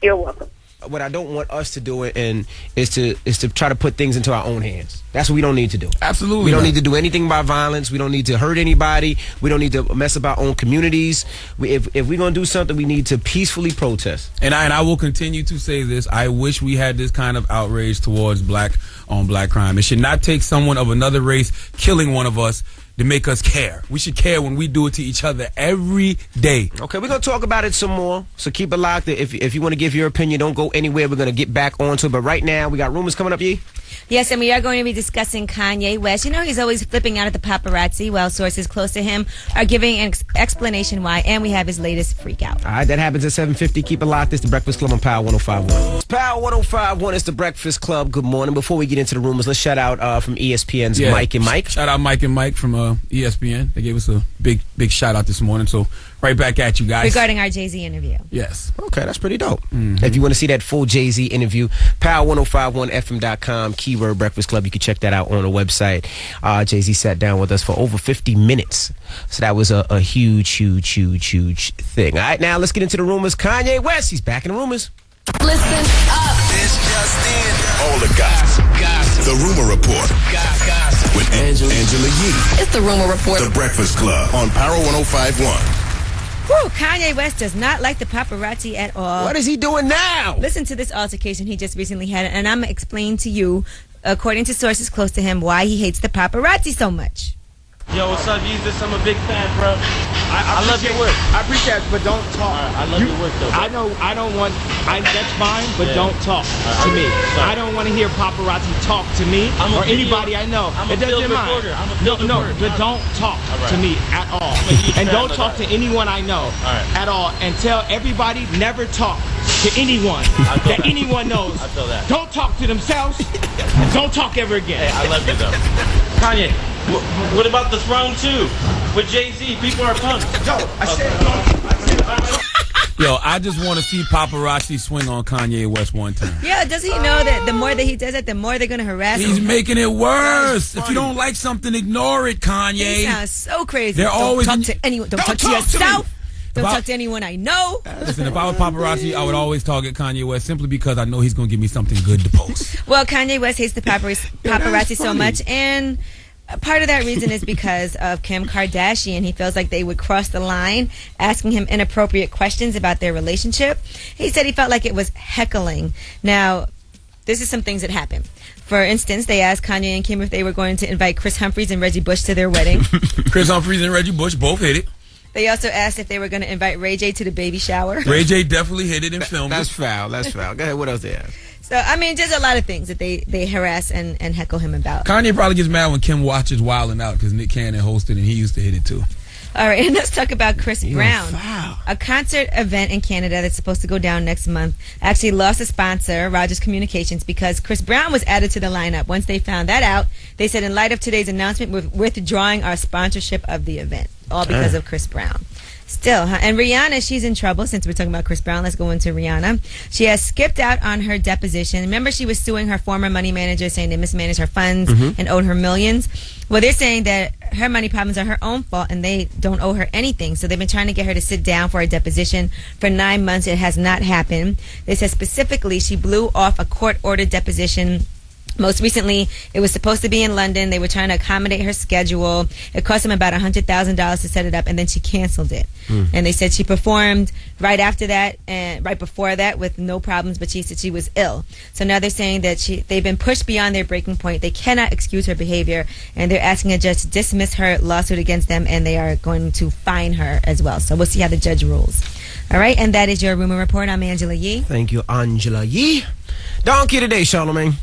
You're welcome. What I don't want us to do is to try to put things into our own hands. That's what we don't need to do. Absolutely. We don't need to do anything by violence. We don't need to hurt anybody. We don't need to mess up our own communities. If we're going to do something, we need to peacefully protest. And I will continue to say this. I wish we had this kind of outrage towards black on black crime. It should not take someone of another race killing one of us to make us care. We should care when we do it to each other every day. Okay, we're going to talk about it some more, so keep it locked. If you want to give your opinion, don't go anywhere. We're going to get back onto it. But right now, we got rumors coming up, Yee? Yes, and we are going to be discussing Kanye West. You know, he's always flipping out at the paparazzi while sources close to him are giving an explanation why, and we have his latest freak out. All right, that happens at 7:50. Keep it locked. It's the Breakfast Club on Power 105.1. It's Power 105.1. It's the Breakfast Club. Good morning. Before we get into the rumors, let's shout out from ESPN's Mike and Mike. Shout out Mike and Mike from ESPN. They gave us a big shout out this morning. So right back at you guys. Regarding our Jay-Z interview. Yes. Okay, that's pretty dope. If you want to see that full Jay-Z interview, power1051fm.com, keyword Breakfast Club. You can check that out on the website. Jay-Z sat down with us for over 50 minutes. So that was a huge thing. All right, now let's get into the rumors. Kanye West, he's back in the rumors. Listen up. This just in. All the gossip. The Rumor Report. Gossip. With Angela Yee. It's the Rumor Report. The Breakfast Club on Power 105.1. Whew, Kanye West does not like the paparazzi at all. What is he doing now? Listen to this altercation he just recently had, and I'm explaining to you, according to sources close to him, why he hates the paparazzi so much. Yo, what's up, Jesus? I'm a big fan, bro. I love your work. I appreciate it, but don't talk. I love your work, though. Bro. I don't want. That's fine, but don't talk to me. I don't want to hear paparazzi talk to me or anybody I know. I'm a It doesn't field matter. reporter. I'm a field reporter. But don't talk to me at all, and don't talk to anyone I know at all. And tell everybody never talk to anyone that anyone knows. I feel that. Don't talk to themselves. And don't talk ever again. Hey, I love you, though. Kanye, what about the Throne 2 with Jay-Z? People are pumped. Yo, I said Yo, I just want to see paparazzi swing on Kanye West one time. Yeah, doesn't he know that the more that he does it, the more they're going to harass him? He's making it worse. If you don't like something, ignore it, Kanye. He sounds so crazy. They're don't always talk to anyone. Don't talk to yourself. Don't If I- talk to anyone I know. Listen, if I was paparazzi, I would always target Kanye West simply because I know he's going to give me something good to post. Well, Kanye West hates the paparazzi so much, and part of that reason is because of Kim Kardashian. He feels like they would cross the line, asking him inappropriate questions about their relationship. He said he felt like it was heckling. Now, this is some things that happened. For instance, they asked Kanye and Kim if they were going to invite Chris Humphries and Reggie Bush to their wedding. Chris Humphries and Reggie Bush both hit it. They also asked if they were going to invite Ray J to the baby shower. Ray J definitely hit it and filmed That's it. foul. That's foul. Go ahead. What else they ask? So, I mean, just a lot of things that they harass and heckle him about. Kanye probably gets mad when Kim watches Wildin' Out because Nick Cannon hosted and he used to hit it too. All right, and let's talk about Chris Brown. A concert event in Canada that's supposed to go down next month actually lost a sponsor, Rogers Communications, because Chris Brown was added to the lineup. Once they found that out, they said, in light of today's announcement, we're withdrawing our sponsorship of the event, all because of Chris Brown. Still, huh? And Rihanna, she's in trouble. Since we're talking about Chris Brown, let's go into Rihanna. She has skipped out on her deposition. Remember, she was suing her former money manager, saying they mismanaged her funds and owed her millions. Well, they're saying that her money problems are her own fault and they don't owe her anything. So they've been trying to get her to sit down for a deposition for 9 months. It has not happened. They said specifically she blew off a court-ordered deposition. Most recently, it was supposed to be in London. They were trying to accommodate her schedule. It cost them about $100,000 to set it up, and then she canceled it. And they said she performed right after that and right before that with no problems, but she said she was ill. So now they're saying that they've been pushed beyond their breaking point. They cannot excuse her behavior, and they're asking a judge to dismiss her lawsuit against them, and they are going to fine her as well. So we'll see how the judge rules. All right, and that is your Rumor Report. I'm Angela Yee. Thank you, Angela Yee. Donkey today, Charlamagne.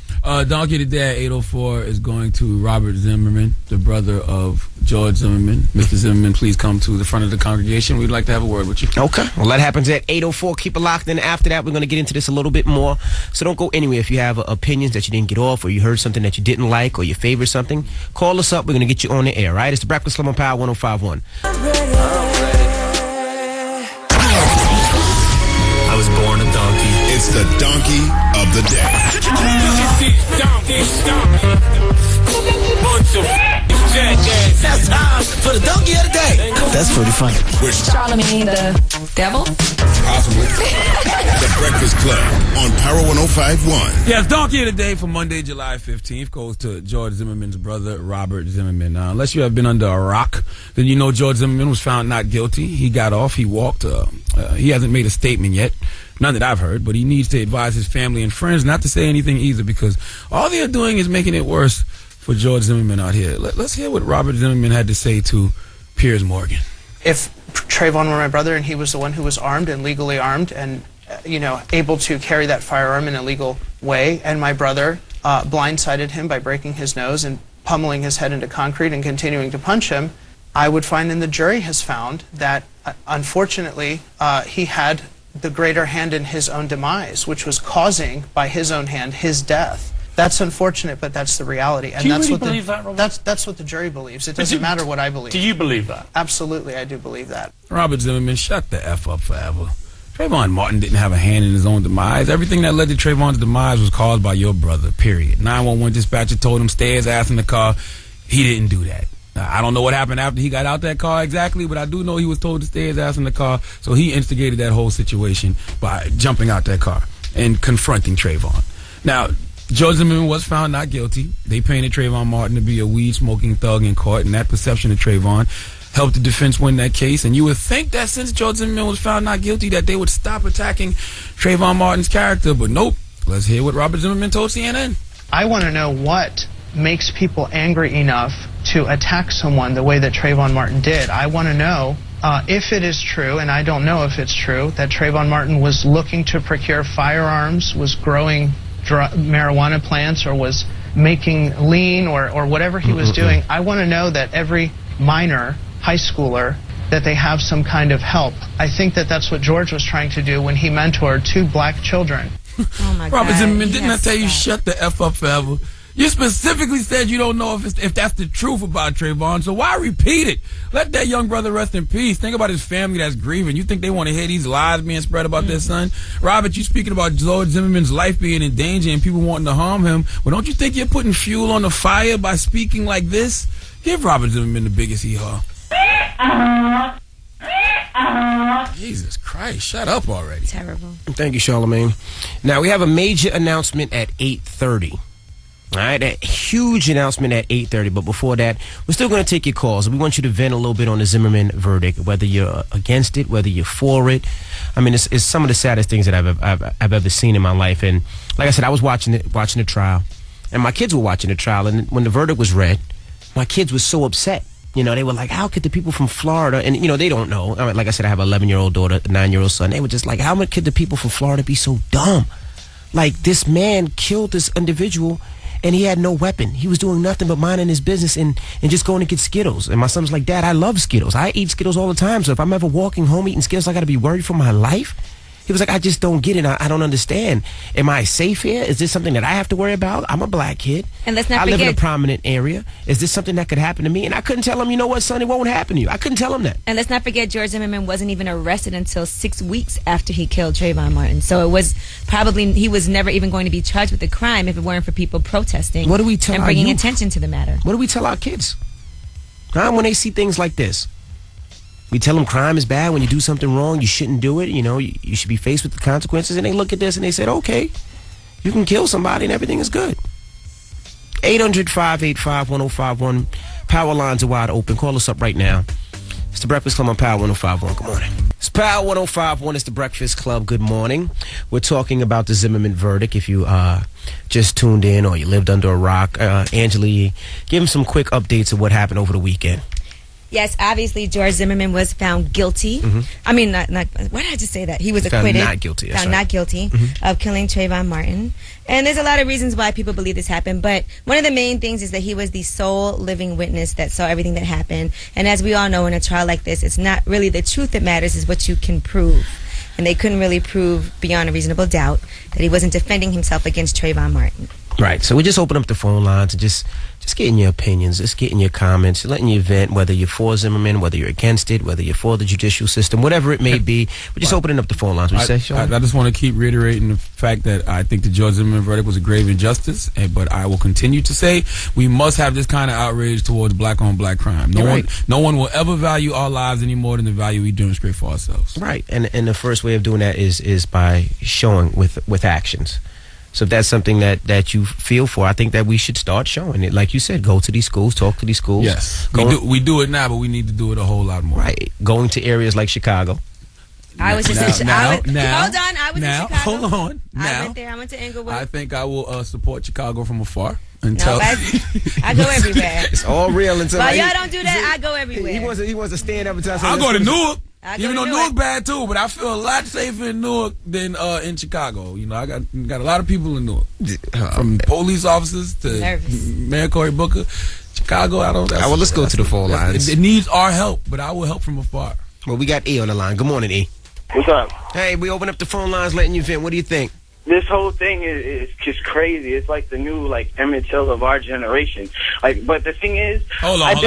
Donkey today at 8:04 is going to Robert Zimmerman, the brother of George Zimmerman. Mr. Zimmerman, please come to the front of the congregation. We'd like to have a word with you. Okay. Well, that happens at 8:04. Keep it locked in. After that, we're going to get into this a little bit more. So don't go anywhere. If you have opinions that you didn't get off, or you heard something that you didn't like, or you favor something, call us up. We're going to get you on the air, right? It's the Breakfast Club on Power 105.1. I was born a donkey. It's the donkey of the day. That's time for the donkey of the day. That's pretty funny. Charlamagne the devil? Possibly. The Breakfast Club on Power 105.1. Yes, donkey of the day for Monday, July 15th goes to George Zimmerman's brother, Robert Zimmerman. Now, unless you have been under a rock, then you know George Zimmerman was found not guilty. He got off. He walked. He hasn't made a statement yet. None that I've heard, but he needs to advise his family and friends not to say anything either, because all they're doing is making it worse for George Zimmerman out here. Let's hear what Robert Zimmerman had to say to Piers Morgan. If Trayvon were my brother and he was the one who was armed and legally armed and, able to carry that firearm in a legal way, and my brother blindsided him by breaking his nose and pummeling his head into concrete and continuing to punch him, I would find, and the jury has found, that unfortunately he had the greater hand in his own demise, which was causing, by his own hand, his death. That's unfortunate, but that's the reality. And Do you that's really what believe that, Robert? that's what the jury believes. It doesn't matter what I believe. Do you believe that? Absolutely, I do believe that. Robert Zimmerman, shut the F up forever. Trayvon Martin didn't have a hand in his own demise. Everything that led to Trayvon's demise was caused by your brother, period. 911 dispatcher told him stay his ass in the car. He didn't do that. Now, I don't know what happened after he got out that car exactly, but I do know he was told to stay his ass in the car, so he instigated that whole situation by jumping out that car and confronting Trayvon. Now, George Zimmerman was found not guilty. They painted Trayvon Martin to be a weed-smoking thug in court, and that perception of Trayvon helped the defense win that case. And you would think that since George Zimmerman was found not guilty that they would stop attacking Trayvon Martin's character, but nope. Let's hear what Robert Zimmerman told CNN. I want to know what makes people angry enough to attack someone the way that Trayvon Martin did. I want to know if it is true, and I don't know if it's true, that Trayvon Martin was looking to procure firearms, was growing marijuana plants, or was making lean, or whatever he was doing. I want to know that every minor, high schooler, that they have some kind of help. I think that that's what George was trying to do when he mentored 2 black children. Oh my Robert God. Zimmerman, didn't I tell you shut the F up forever? You specifically said you don't know if that's the truth about Trayvon, so why repeat it? Let that young brother rest in peace. Think about his family that's grieving. You think they want to hear these lies being spread about their son? Robert, you speaking about George Zimmerman's life being in danger and people wanting to harm him. Well, don't you think you're putting fuel on the fire by speaking like this? Give Robert Zimmerman the biggest hee-haw. Jesus Christ, shut up already. Terrible. Thank you, Charlamagne. Now, we have a major announcement at 8:30. All right, a huge announcement at 8:30. But before that, we're still going to take your calls. We want you to vent a little bit on the Zimmerman verdict, whether you're against it, whether you're for it. I mean, it's some of the saddest things that I've ever seen in my life. And like I said, I was watching the trial, and my kids were watching the trial. And when the verdict was read, my kids were so upset. You know, they were like, how could the people from Florida, and, you know, they don't know. I mean, like I said, I have an 11-year-old daughter, a 9-year-old son. They were just like, how could the people from Florida be so dumb? Like, this man killed this individual, and he had no weapon. He was doing nothing but minding his business and just going to get Skittles. And my son was like, Dad, I love Skittles. I eat Skittles all the time. So if I'm ever walking home eating Skittles, I got to be worried for my life? He was like, I just don't get it. I don't understand. Am I safe here? Is this something that I have to worry about? I'm a black kid. And let's not I forget, live in a prominent area. Is this something that could happen to me? And I couldn't tell him, you know what, son, it won't happen to you. I couldn't tell him that. And let's not forget, George Zimmerman wasn't even arrested until 6 weeks after he killed Trayvon Martin. So it was probably, he was never even going to be charged with the crime if it weren't for people protesting. What do we tell and our bringing youth? attention to the matter? What do we tell our kids? When they see things like this? We tell them crime is bad. When you do something wrong, you shouldn't do it. You know, you should be faced with the consequences. And they look at this and they said, okay, you can kill somebody and everything is good. 800-585-1051. Power lines are wide open. Call us up right now. It's the Breakfast Club on Power 1051. Good morning. It's Power 1051. It's the Breakfast Club. Good morning. We're talking about the Zimmerman verdict. If you just tuned in or you lived under a rock, Angela, give them some quick updates of what happened over the weekend. Yes, obviously George Zimmerman was found guilty. I mean, not. Why did I just say that? He was found acquitted. Not guilty. Found not guilty of killing Trayvon Martin. And there's a lot of reasons why people believe this happened. But one of the main things is that he was the sole living witness that saw everything that happened. And as we all know, in a trial like this, it's not really the truth that matters, is what you can prove. And they couldn't really prove beyond a reasonable doubt that he wasn't defending himself against Trayvon Martin. Right. So we just open up the phone lines and just getting your opinions, just getting your comments, letting you vent, whether you're for Zimmerman, whether you're against it, whether you're for the judicial system, whatever it may be. We're just opening up the phone lines. What you say, Sean? I just want to keep reiterating the fact that I think the George Zimmerman verdict was a grave injustice, but I will continue to say we must have this kind of outrage towards black-on-black crime. No one will ever value our lives any more than the value we demonstrate for ourselves. Right. And the first way of doing that is by showing with actions. So if that's something that you feel for, I think that we should start showing it. Like you said, go to these schools, talk to these schools. Yes. We do it now, but we need to do it a whole lot more. Right. Going to areas like Chicago. I was just hold on. I was in Chicago. Hold on. I went there. I went to Inglewood. I think I will support Chicago from afar. I go everywhere. It's all real until y'all don't do that. I go everywhere. He wants to stand up and tell. I'll go to Newark. Even though Newark bad too, but I feel a lot safer in Newark than in Chicago. You know, I got a lot of people in Newark, from police officers to Mayor Cory Booker. Chicago, I don't. Well, let's go to the phone lines. It needs our help, but I will help from afar. Well, we got E on the line. Good morning, E. What's up? Hey, we open up the phone lines, letting you vent. What do you think? This whole thing is just crazy. It's like the new Emmett Till of our generation. But the thing is, hold on.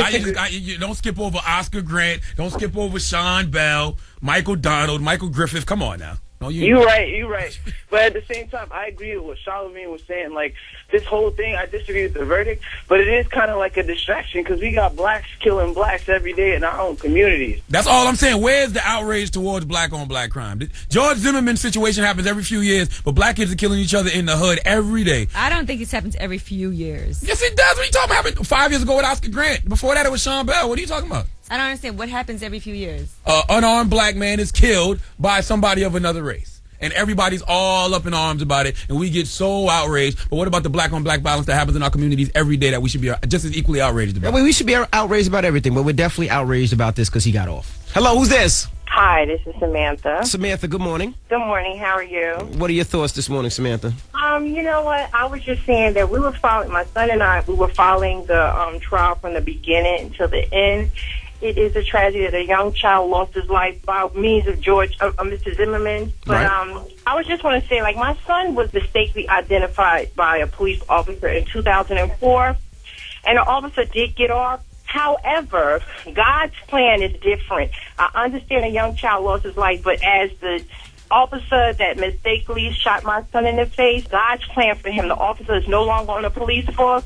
You don't skip over Oscar Grant. Don't skip over Sean Bell, Michael Donald, Michael Griffith. Come on now. No, you're right. But at the same time, I agree with what Charlamagne was saying. Like, this whole thing, I disagree with the verdict, but it is kind of like a distraction because we got blacks killing blacks every day in our own communities. That's all I'm saying. Where's the outrage towards black-on-black crime? The George Zimmerman situation happens every few years, but black kids are killing each other in the hood every day. I don't think this happens every few years. Yes, it does. What are you talking about? Happened 5 years ago with Oscar Grant. Before that, it was Sean Bell. What are you talking about? I don't understand. What happens every few years? Unarmed black man is killed by somebody of another race. and everybody's all up in arms about it, and we get so outraged. But what about the black-on-black violence that happens in our communities every day that we should be just as equally outraged about? We should be outraged about everything, but we're definitely outraged about this because he got off. Hello, who's this? Hi, this is Samantha. Samantha, good morning. Good morning. How are you? What are your thoughts this morning, Samantha? You know what? I was just saying that we were following, my son and I, we were following the trial from the beginning until the end. It is a tragedy that a young child lost his life by means of Mr. Zimmerman. But I was just want to say, like, my son was mistakenly identified by a police officer in 2004, and the officer did get off. However, God's plan is different. I understand a young child lost his life, but as the officer that mistakenly shot my son in the face, God's plan for him, the officer is no longer on the police force.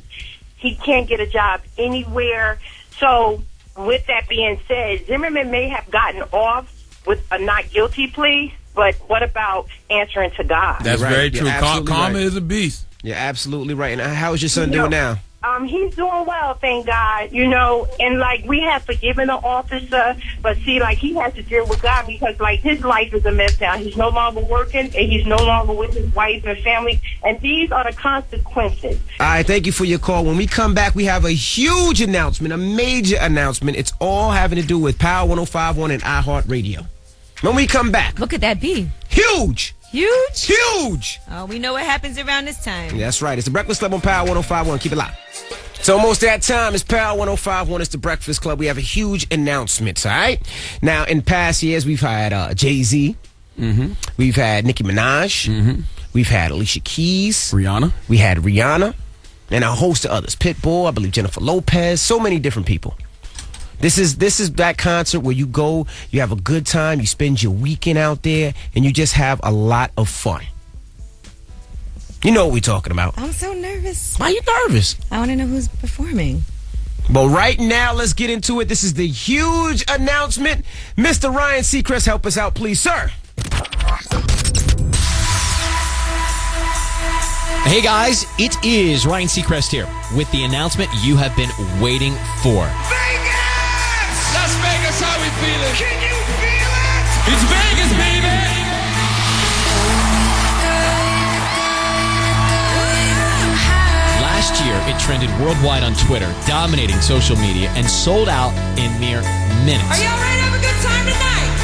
He can't get a job anywhere. So, with that being said, Zimmerman may have gotten off with a not guilty plea, but what about answering to God? That's very true. Karma is a beast. You're absolutely right. And how is your son doing now? He's doing well, thank God, you know, and, like, we have forgiven the officer, but see, like, he has to deal with God because, like, his life is a mess now. He's no longer working, and he's no longer with his wife and family, and these are the consequences. All right, thank you for your call. When we come back, we have a huge announcement, a major announcement. It's all having to do with Power 105.1 and iHeartRadio. When we come back. What could that be? Huge! Huge? Huge! Oh, we know what happens around this time. That's right. It's the Breakfast Club on Power 105.1. Keep it locked. It's almost that time. It's Power 105.1. It's the Breakfast Club. We have a huge announcement, all right? Now, in past years, we've had Jay-Z. Mm-hmm. We've had Nicki Minaj. Mm-hmm. We've had Alicia Keys. Rihanna. We had Rihanna. And a host of others. Pitbull, I believe Jennifer Lopez. So many different people. This is that concert where you go, you have a good time, you spend your weekend out there, and you just have a lot of fun. You know what we're talking about. I'm so nervous. Why are you nervous? I want to know who's performing. But right now, let's get into it. This is the huge announcement. Mr. Ryan Seacrest, help us out, please, sir. Hey guys, it is Ryan Seacrest here with the announcement you have been waiting for. Las Vegas, how we feeling? Can you feel it? It's Vegas, baby! Last year, it trended worldwide on Twitter, dominating social media, and sold out in mere minutes. Are y'all ready to have a good time tonight?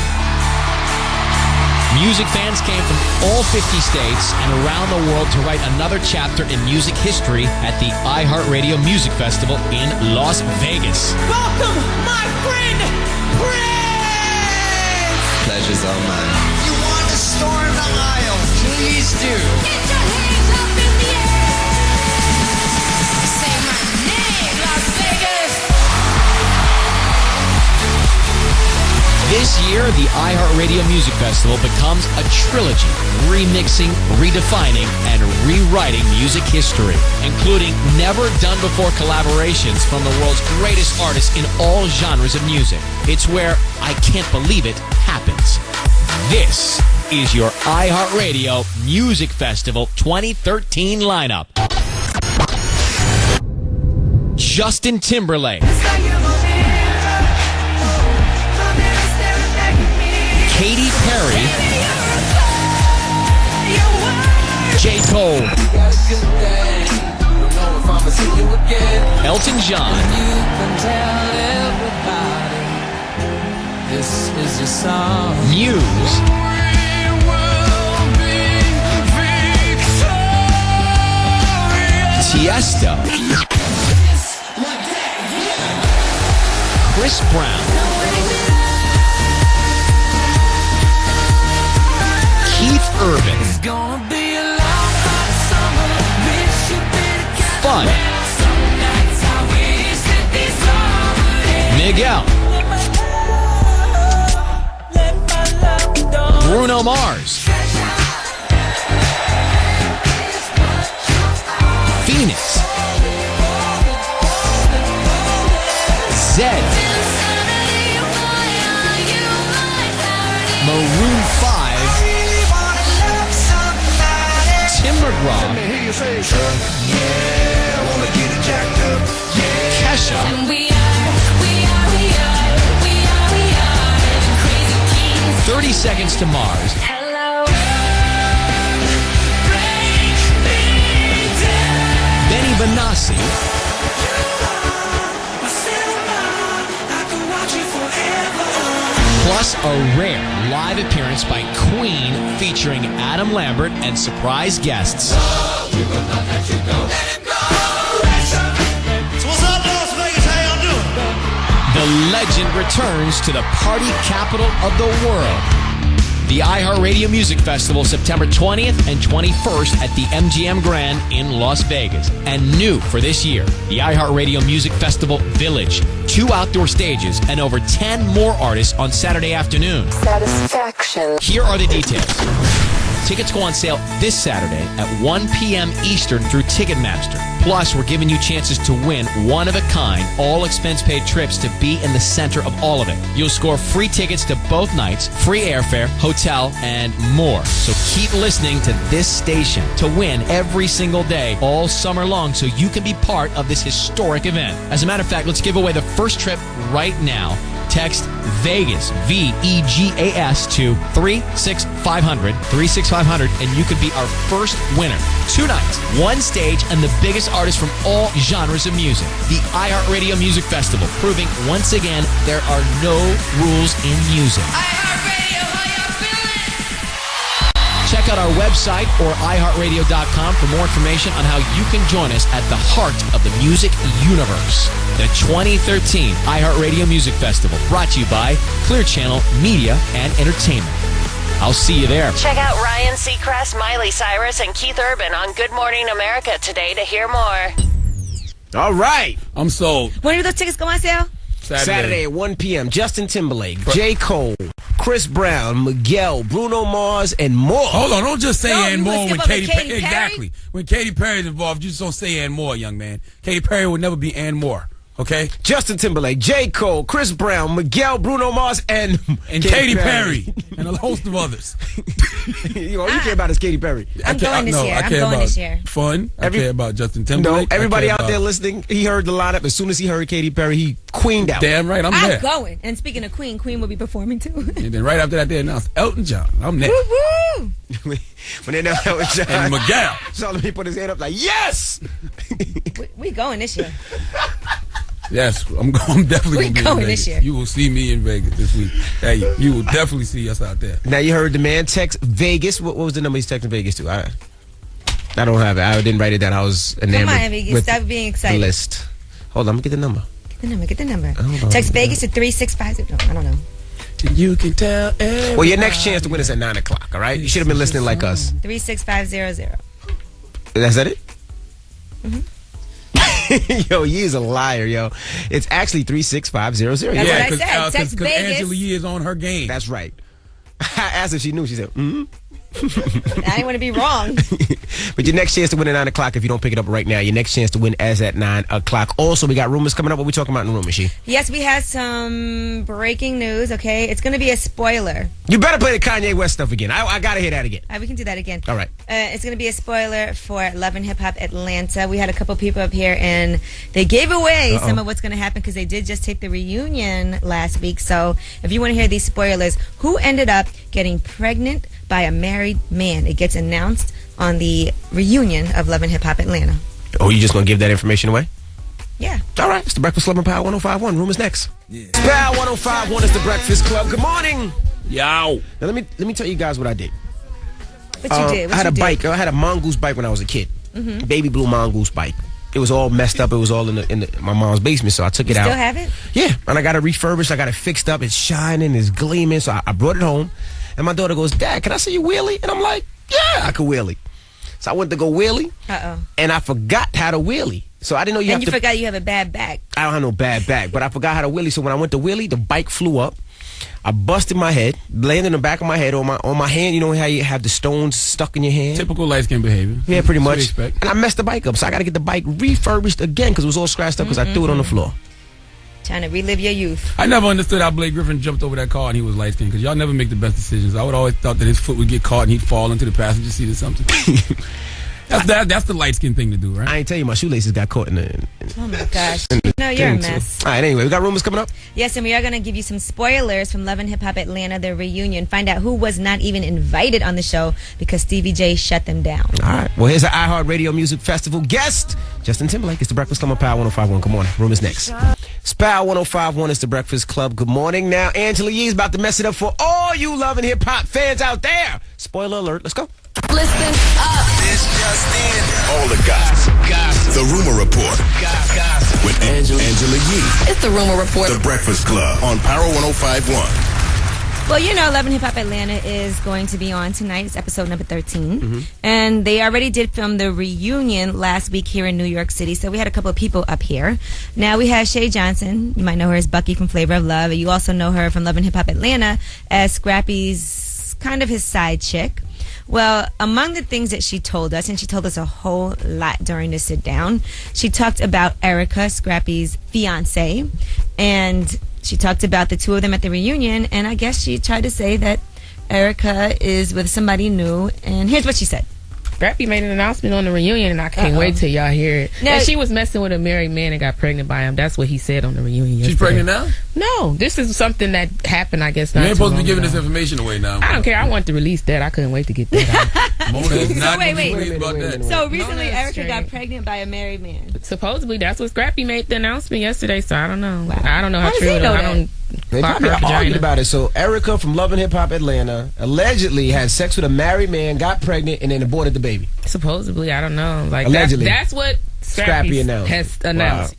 Music fans came from all 50 states and around the world to write another chapter in music history at the iHeartRadio Music Festival in Las Vegas. Welcome, my friend, Prince! Pleasure's all mine. You want to storm the aisle? Please do. Get your hands up in the air! Say my name, Las Vegas! This year, the iHeartRadio Music Festival becomes a trilogy, remixing, redefining, and rewriting music history, including never-done-before collaborations from the world's greatest artists in all genres of music. It's where I Can't Believe It happens. This is your iHeartRadio Music Festival 2013 lineup. Justin Timberlake. Katy Perry, J. Cole, Elton John, Muse, Tiesto, Chris Brown, Keith Urban, Fun, Miguel, Bruno Mars, Phoenix, Zedd, Maroon 5, Tim McGraw, Kesha, 30 Seconds to Mars, Residency. Plus a rare live appearance by Queen featuring Adam Lambert and surprise guests. So what's up, Las Vegas? How y'all doing? The legend returns to the party capital of the world. The iHeartRadio Music Festival, September 20th and 21st at the MGM Grand in Las Vegas. And new for this year, the iHeartRadio Music Festival Village. 2 outdoor stages and over 10 more artists on Saturday afternoon. Satisfaction. Here are the details. Tickets go on sale this Saturday at 1 p.m. Eastern through Ticketmaster. Plus, we're giving you chances to win one-of-a-kind, all-expense-paid trips to be in the center of all of it. You'll score free tickets to both nights, free airfare, hotel, and more. So keep listening to this station to win every single day, all summer long, so you can be part of this historic event. As a matter of fact, let's give away the first trip right now. Text VEGAS, V-E-G-A-S, to 36500, 36500, and you could be our first winner. 2 nights, 1 stage, and the biggest artists from all genres of music. The iHeartRadio Music Festival, proving once again there are no rules in music. Check out our website or iHeartRadio.com for more information on how you can join us at the heart of the music universe. The 2013 iHeartRadio Music Festival, brought to you by Clear Channel Media and Entertainment. I'll see you there. Check out Ryan Seacrest, Miley Cyrus, and Keith Urban on Good Morning America today to hear more. All right. I'm sold. When do those tickets go on sale? Saturday at 1 p.m. Justin Timberlake, J. Cole, Chris Brown, Miguel, Bruno Mars, and more. Hold on, don't just say No, and you more would when skip over Katy Katy Perry. Perry? Exactly. When Katy Perry's involved, you just don't say and more, young man. Katy Perry would never be and more. Okay? Justin Timberlake, J. Cole, Chris Brown, Miguel, Bruno Mars, and Katy Perry. And a host of others. All you care about is Katy Perry. I'm going this year. I I'm care going about this year. fun. I care about Justin No, Timberlake. everybody I care out there about- listening, he heard the lineup. As soon as he heard Katy Perry, he queened out. Damn right, I'm I'm there. going. And speaking of Queen will be performing too. And then right after that, they announced Elton John. I'm there. Woo! When they announced Elton John, And Miguel. saw me put his hand up like, yes! We going this year. Yes, I'm definitely We going to be going in this Vegas. year. You will see me in Vegas this week. Hey, you will definitely see us out there. Now you heard the man text Vegas. What was the number he's texting Vegas to? I don't have it. I didn't write it down. I was enamored Come on, Vegas. with Stop being the excited. list. Hold on, let me get the number. Get the number. Hold on. Text Vegas to 3650. No, I don't know. You can tell everybody. Well, your next chance to win is at 9 o'clock, all right? You should have been listening like us. 36500. Is that it? Yo, Yee is a liar, yo. It's actually 36500. That's what I said. Text Because Vegas. Angela Yee is on her game. That's right. I asked if she knew. She said, mm-hmm. I didn't want to be wrong. But your next chance to win at 9 o'clock, if you don't pick it up right now, your next chance to win is at 9 o'clock. Also, we got rumors coming up. What we talking about in the rumors, She? Yes, we have some breaking news, okay? It's going to be a spoiler. You better play the Kanye West stuff again. I got to hear that again. We can do that again. All right. It's going to be a spoiler for Love and Hip Hop Atlanta. We had a couple people up here, and they gave away some of what's going to happen because they did just take the reunion last week. So if you want to hear these spoilers, who ended up getting pregnant by a married man? It gets announced on the reunion of Love and Hip Hop Atlanta. Oh, you just going to give that information away? Yeah. All right. It's the Breakfast Club on Power 105.1. Rumors next. Yeah. Power 105.1 is the Breakfast Club. Good morning. Yo. Now, let me tell you guys what I did. What you did? I had a bike. I had a mongoose bike when I was a kid. Mm-hmm. Baby blue mongoose bike. It was all messed up. It was all in my mom's basement, so I took it out. Still have it? Yeah, and I got it refurbished. I got it fixed up. It's shining. It's gleaming. So I brought it home, and my daughter goes, "Dad, can I see you wheelie?" And I'm like, "Yeah, I could wheelie." So I went to go wheelie, and I forgot how to wheelie. So I didn't know And you forgot you have a bad back. I don't have no bad back, but I forgot how to wheelie. So when I went to wheelie, the bike flew up. I busted my head, landed in the back of my head on my hand. You know how you have the stones stuck in your hand? Typical light skin behavior. Yeah, pretty That's what much. you expect. And I messed the bike up, so I got to get the bike refurbished again because it was all scratched up because I threw it on the floor. Trying to relive your youth. I never understood how Blake Griffin jumped over that car and he was light skinned because y'all never make the best decisions. I would always thought that his foot would get caught and he'd fall into the passenger seat or something. That's the light skin thing to do, right? I ain't tell you my shoelaces got caught in the. Oh my gosh. No, you're a mess. All right, anyway, we got rumors coming up. Yes, and we are going to give you some spoilers from Love and Hip Hop Atlanta, the reunion. Find out who was not even invited on the show because Stevie J shut them down. All right. Well, here's an iHeart Radio Music Festival guest, Justin Timberlake. It's the Breakfast Club on Power 105.1. Good morning. Rumors next. It's Power 105.1. It's the Breakfast Club. Good morning. Now, Angela Yee is about to mess it up for all you Love and Hip Hop fans out there. Spoiler alert. Let's go. Listen up. This just in. All the gossip. The Rumor Report. Gossip. With Angela Yee. It's the Rumor Report. The Breakfast Club on Power 105.1. Well, you know, Love and Hip Hop Atlanta is going to be on tonight. It's episode number 13. And they already did film the reunion last week here in New York City. So we had a couple of people up here. Now we have Shay Johnson. You might know her as Bucky from Flavor of Love. You also know her from Love and Hip Hop Atlanta as Scrappy's kind of his side chick. Well, among the things that she told us, and she told us a whole lot during the sit down, she talked about Erica, Scrappy's fiance, and she talked about the two of them at the reunion, and I guess she tried to say that Erica is with somebody new, and here's what she said. Scrappy made an announcement on the reunion, and I can't wait till y'all hear it. Now, and she was messing with a married man and got pregnant by him. That's what he said on the reunion yesterday. She's pregnant now? No, this is something that happened, I guess, You not ain't too supposed to be long giving ago. this information away now. I don't care. I want to release that. I couldn't wait to get that out. Mona is not wait. gonna be pleased about that. So recently, No, that's Erica got straight. pregnant by a married man. Supposedly, that's what Scrappy made the announcement yesterday, so I don't know. Wow. I don't know how How does true he it is. know I that? don't They fuck probably her argued vagina. about it. So Erica from Love and Hip Hop Atlanta allegedly had sex with a married man, got pregnant, and then aborted the baby. Supposedly, I don't know. Like Allegedly. that's what Scrappy Scrappy announced. has announced.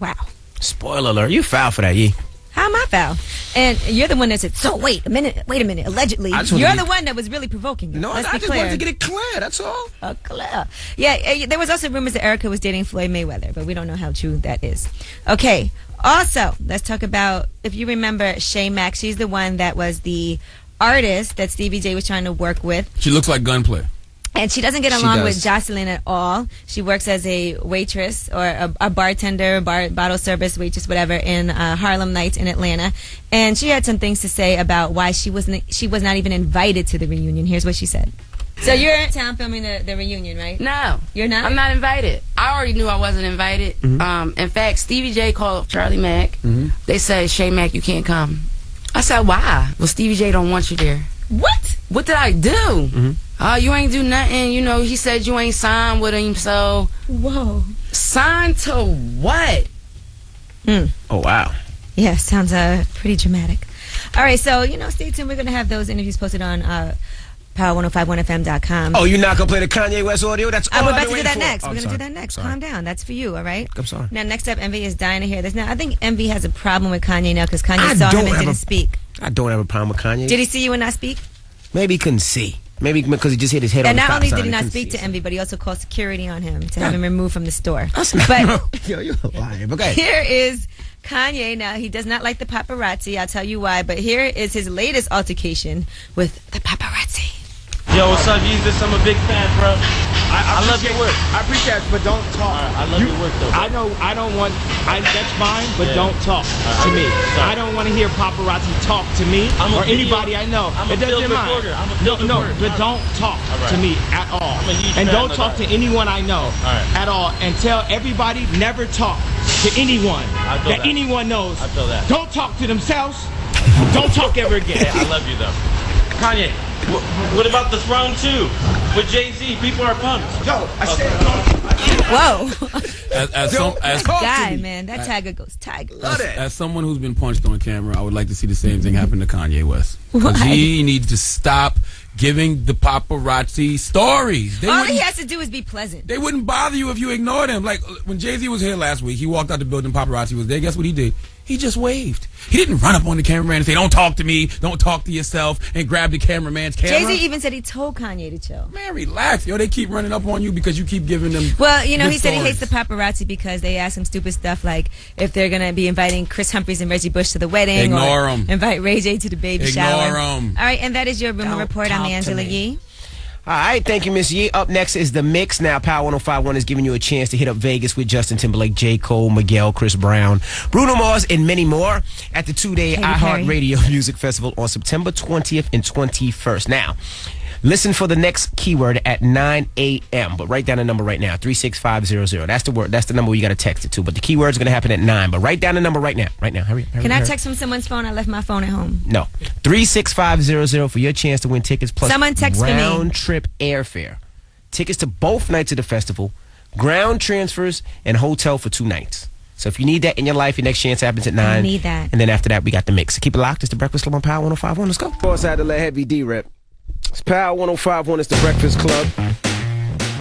Wow. Spoiler alert. You foul for that, Yee. How am I foul? And you're the one that said, so wait a minute, allegedly. I just wanted You're to the be- one that was really provoking you. No, Let's I be just clear. wanted to get it clear. That's all. Clear. Yeah, there was also rumors that Erica was dating Floyd Mayweather, but we don't know how true that is. Okay. Also, let's talk about, if you remember Shay Mack, she's the one that was the artist that Stevie J was trying to work with. She looks like Gunplay. And she doesn't get She along does. with Jocelyn at all. She works as a waitress or a bartender, bottle service waitress, whatever, in Harlem Nights in Atlanta. And she had some things to say about why she was not even invited to the reunion. Here's what she said. So you're in town filming the reunion, right? No. You're not? I'm not invited. I already knew I wasn't invited. In fact, Stevie J called Charlie Mack. They said, Shay Mack, you can't come. I said, why? Well, Stevie J don't want you there. What? What did I do? You ain't do nothing. You know, he said you ain't signed with him, so. Whoa. Signed to what? Oh, wow. Yeah, sounds pretty dramatic. All right, so, stay tuned. We're going to have those interviews posted on power1051fm.com. Oh, you're not going to play the Kanye West audio? That's all We're I've about been to do that waiting for. next. Oh, We're going to sorry. do that next. Sorry. Calm down. That's for you, all right? I'm sorry. Now, next up, Envy is dying to hear this. Now, I think Envy has a problem with Kanye now because Kanye saw him and didn't speak. I don't have a problem with Kanye. Did he see you and not speak? Maybe he couldn't see. Maybe because he just hit his head on And the not stop only sign did he and not couldn't speak see. to Envy, but he also called security on him to have him removed from the store. But yo, you're lying. Okay. Here is Kanye. Now, he does not like the paparazzi. I'll tell you why. But here is his latest altercation with the paparazzi. Yo, what's up, Jesus? I'm a big fan, bro. I love your work. I appreciate it, but don't talk. I love your work, though. I know. I don't want. That's fine, but don't talk to me. I don't want to hear paparazzi talk to me I'm a or video- anybody I know. I'm a It doesn't field matter. reporter. I'm a No, field no, reporter. but don't talk to me at all. I'm a huge And fan don't of talk that. to anyone I know at all. And tell everybody never talk to anyone I feel that. anyone knows. I feel that. Don't talk to themselves. Don't talk ever again. Yeah, I love you, though. Kanye, what about the Throne 2 with Jay-Z? People are pumped. Yo, I said Whoa. As Guy, man. That tiger goes tiger. As someone who's been punched on camera, I would like to see the same thing happen to Kanye West. Because Why? he needs to stop giving the paparazzi stories. They All wouldn't- he has to do is be pleasant. They wouldn't bother you if you ignored him. Like when Jay-Z was here last week, he walked out the building, paparazzi was there. Guess what he did? He just waved. He didn't run up on the cameraman and say, "Don't talk to me, don't talk to yourself," and grab the cameraman's camera. Jay-Z even said he told Kanye to chill. Man, relax. Yo, they keep running up on you because you keep giving them. Well, he good said he stories. hates the paparazzi because they ask him stupid stuff like if they're going to be inviting Chris Humphries and Reggie Bush to the wedding. Ignore or 'em. Invite Ray J to the baby shower. Ignore 'em. All right, and that is your rumor report. I'm talk to Angela me. Yee. All right, thank you, Miss Yee. Up next is The Mix. Now, Power 105.1 is giving you a chance to hit up Vegas with Justin Timberlake, J. Cole, Miguel, Chris Brown, Bruno Mars, and many more at the two-day Katy Perry. iHeartRadio Music Festival on September 20th and 21st. Now, Listen for the next keyword at 9 a.m. But write down the number right now, 36500. That's the word. That's the number where you got to text it to. But the keyword's going to happen at 9. But write down the number right now. Right now. Hurry. Can I text from someone's phone? I left my phone at home. No. 36500 for your chance to win tickets plus Someone text for me. round trip airfare. Tickets to both nights of the festival, ground transfers, and hotel for 2 nights. So if you need that in your life, your next chance happens at 9. I need that. And then after that, we got the mix. So keep it locked. It's the Breakfast Club on Power 105.1. Let's go. Of course, I had to let Heavy D rep. It's Power 105.1. It's the Breakfast Club.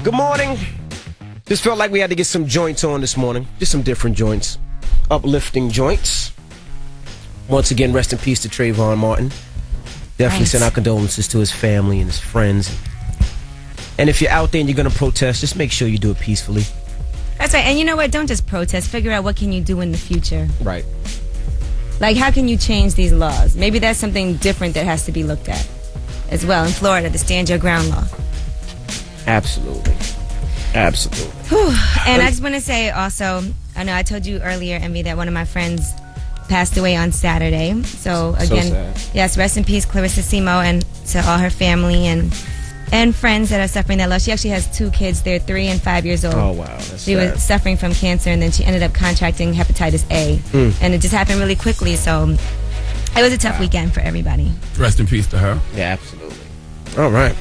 Good morning. Just felt like we had to get some joints on this morning. Just some different joints. Uplifting joints. Once again, rest in peace to Trayvon Martin. Definitely send our condolences to his family and his friends. And if you're out there and you're going to protest, just make sure you do it peacefully. That's right. And you know what? Don't just protest. Figure out what can you do in the future. Right. Like, how can you change these laws? Maybe that's something different that has to be looked at as well. In Florida, the Stand Your Ground law. Absolutely. Absolutely. Whew. And I just want to say also, I know I told you earlier, Envy, that one of my friends passed away on Saturday. So, again, sad. yes, rest in peace, Clarissa Simo, and to all her family and friends that are suffering that loss. She actually has 2 kids. They're 3 and 5 years old. Oh, wow. That's She sad. was suffering from cancer, and then she ended up contracting hepatitis A. And it just happened really quickly, so it was a tough weekend for everybody. Rest in peace to her. Yeah, absolutely. All right.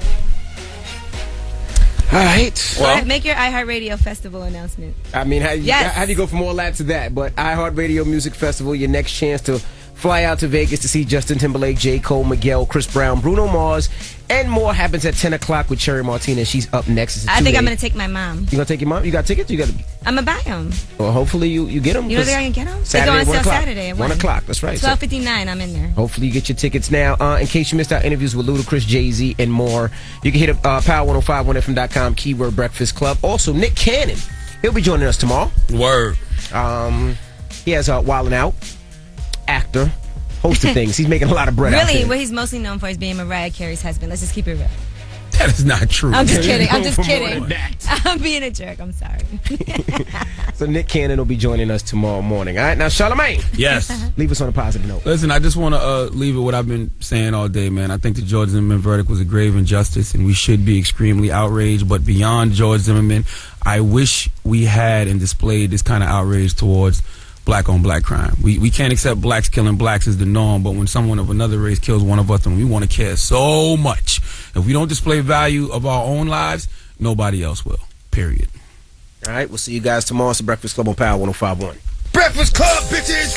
All right. Well, make your iHeartRadio Festival announcement. I mean, how Yes. do you go from all that to that? But iHeartRadio Music Festival, your next chance to fly out to Vegas to see Justin Timberlake, J. Cole, Miguel, Chris Brown, Bruno Mars, and more happens at 10 o'clock with Cherry Martinez. She's up next. It's a I think I'm 2-day. going to take my mom. You going to take your mom? You got tickets? You got? I'm going to buy them. Well, hopefully you get them. You know where I can get them? They go Saturday on at 1 sale o'clock. Saturday at 1 o'clock. That's right. So 12:59, I'm in there. hopefully you get your tickets now. In case you missed our interviews with Ludacris, Jay-Z, and more, you can hit up power1051fm.com, keyword Breakfast Club. Also, Nick Cannon. He'll be joining us tomorrow. Word. He has Wildin' Out, actor, host of things. He's making a lot of bread out Really, there. what he's mostly known for is being Mariah Carey's husband. Let's just keep it real. That is not true. I'm just kidding. I'm He's just known for more kidding. than that. I'm being a jerk. I'm sorry. So Nick Cannon will be joining us tomorrow morning. All right, now Charlamagne. Yes. Leave us on a positive note. Listen, I just want to leave it what I've been saying all day, man. I think the George Zimmerman verdict was a grave injustice, and we should be extremely outraged. But beyond George Zimmerman, I wish we had and displayed this kind of outrage towards black-on-black crime. We can't accept blacks killing blacks as the norm, but when someone of another race kills one of us, then we want to care so much. If we don't display value of our own lives, nobody else will. Period. All right, we'll see you guys tomorrow. It's the Breakfast Club on Power 105.1. Breakfast Club, bitches!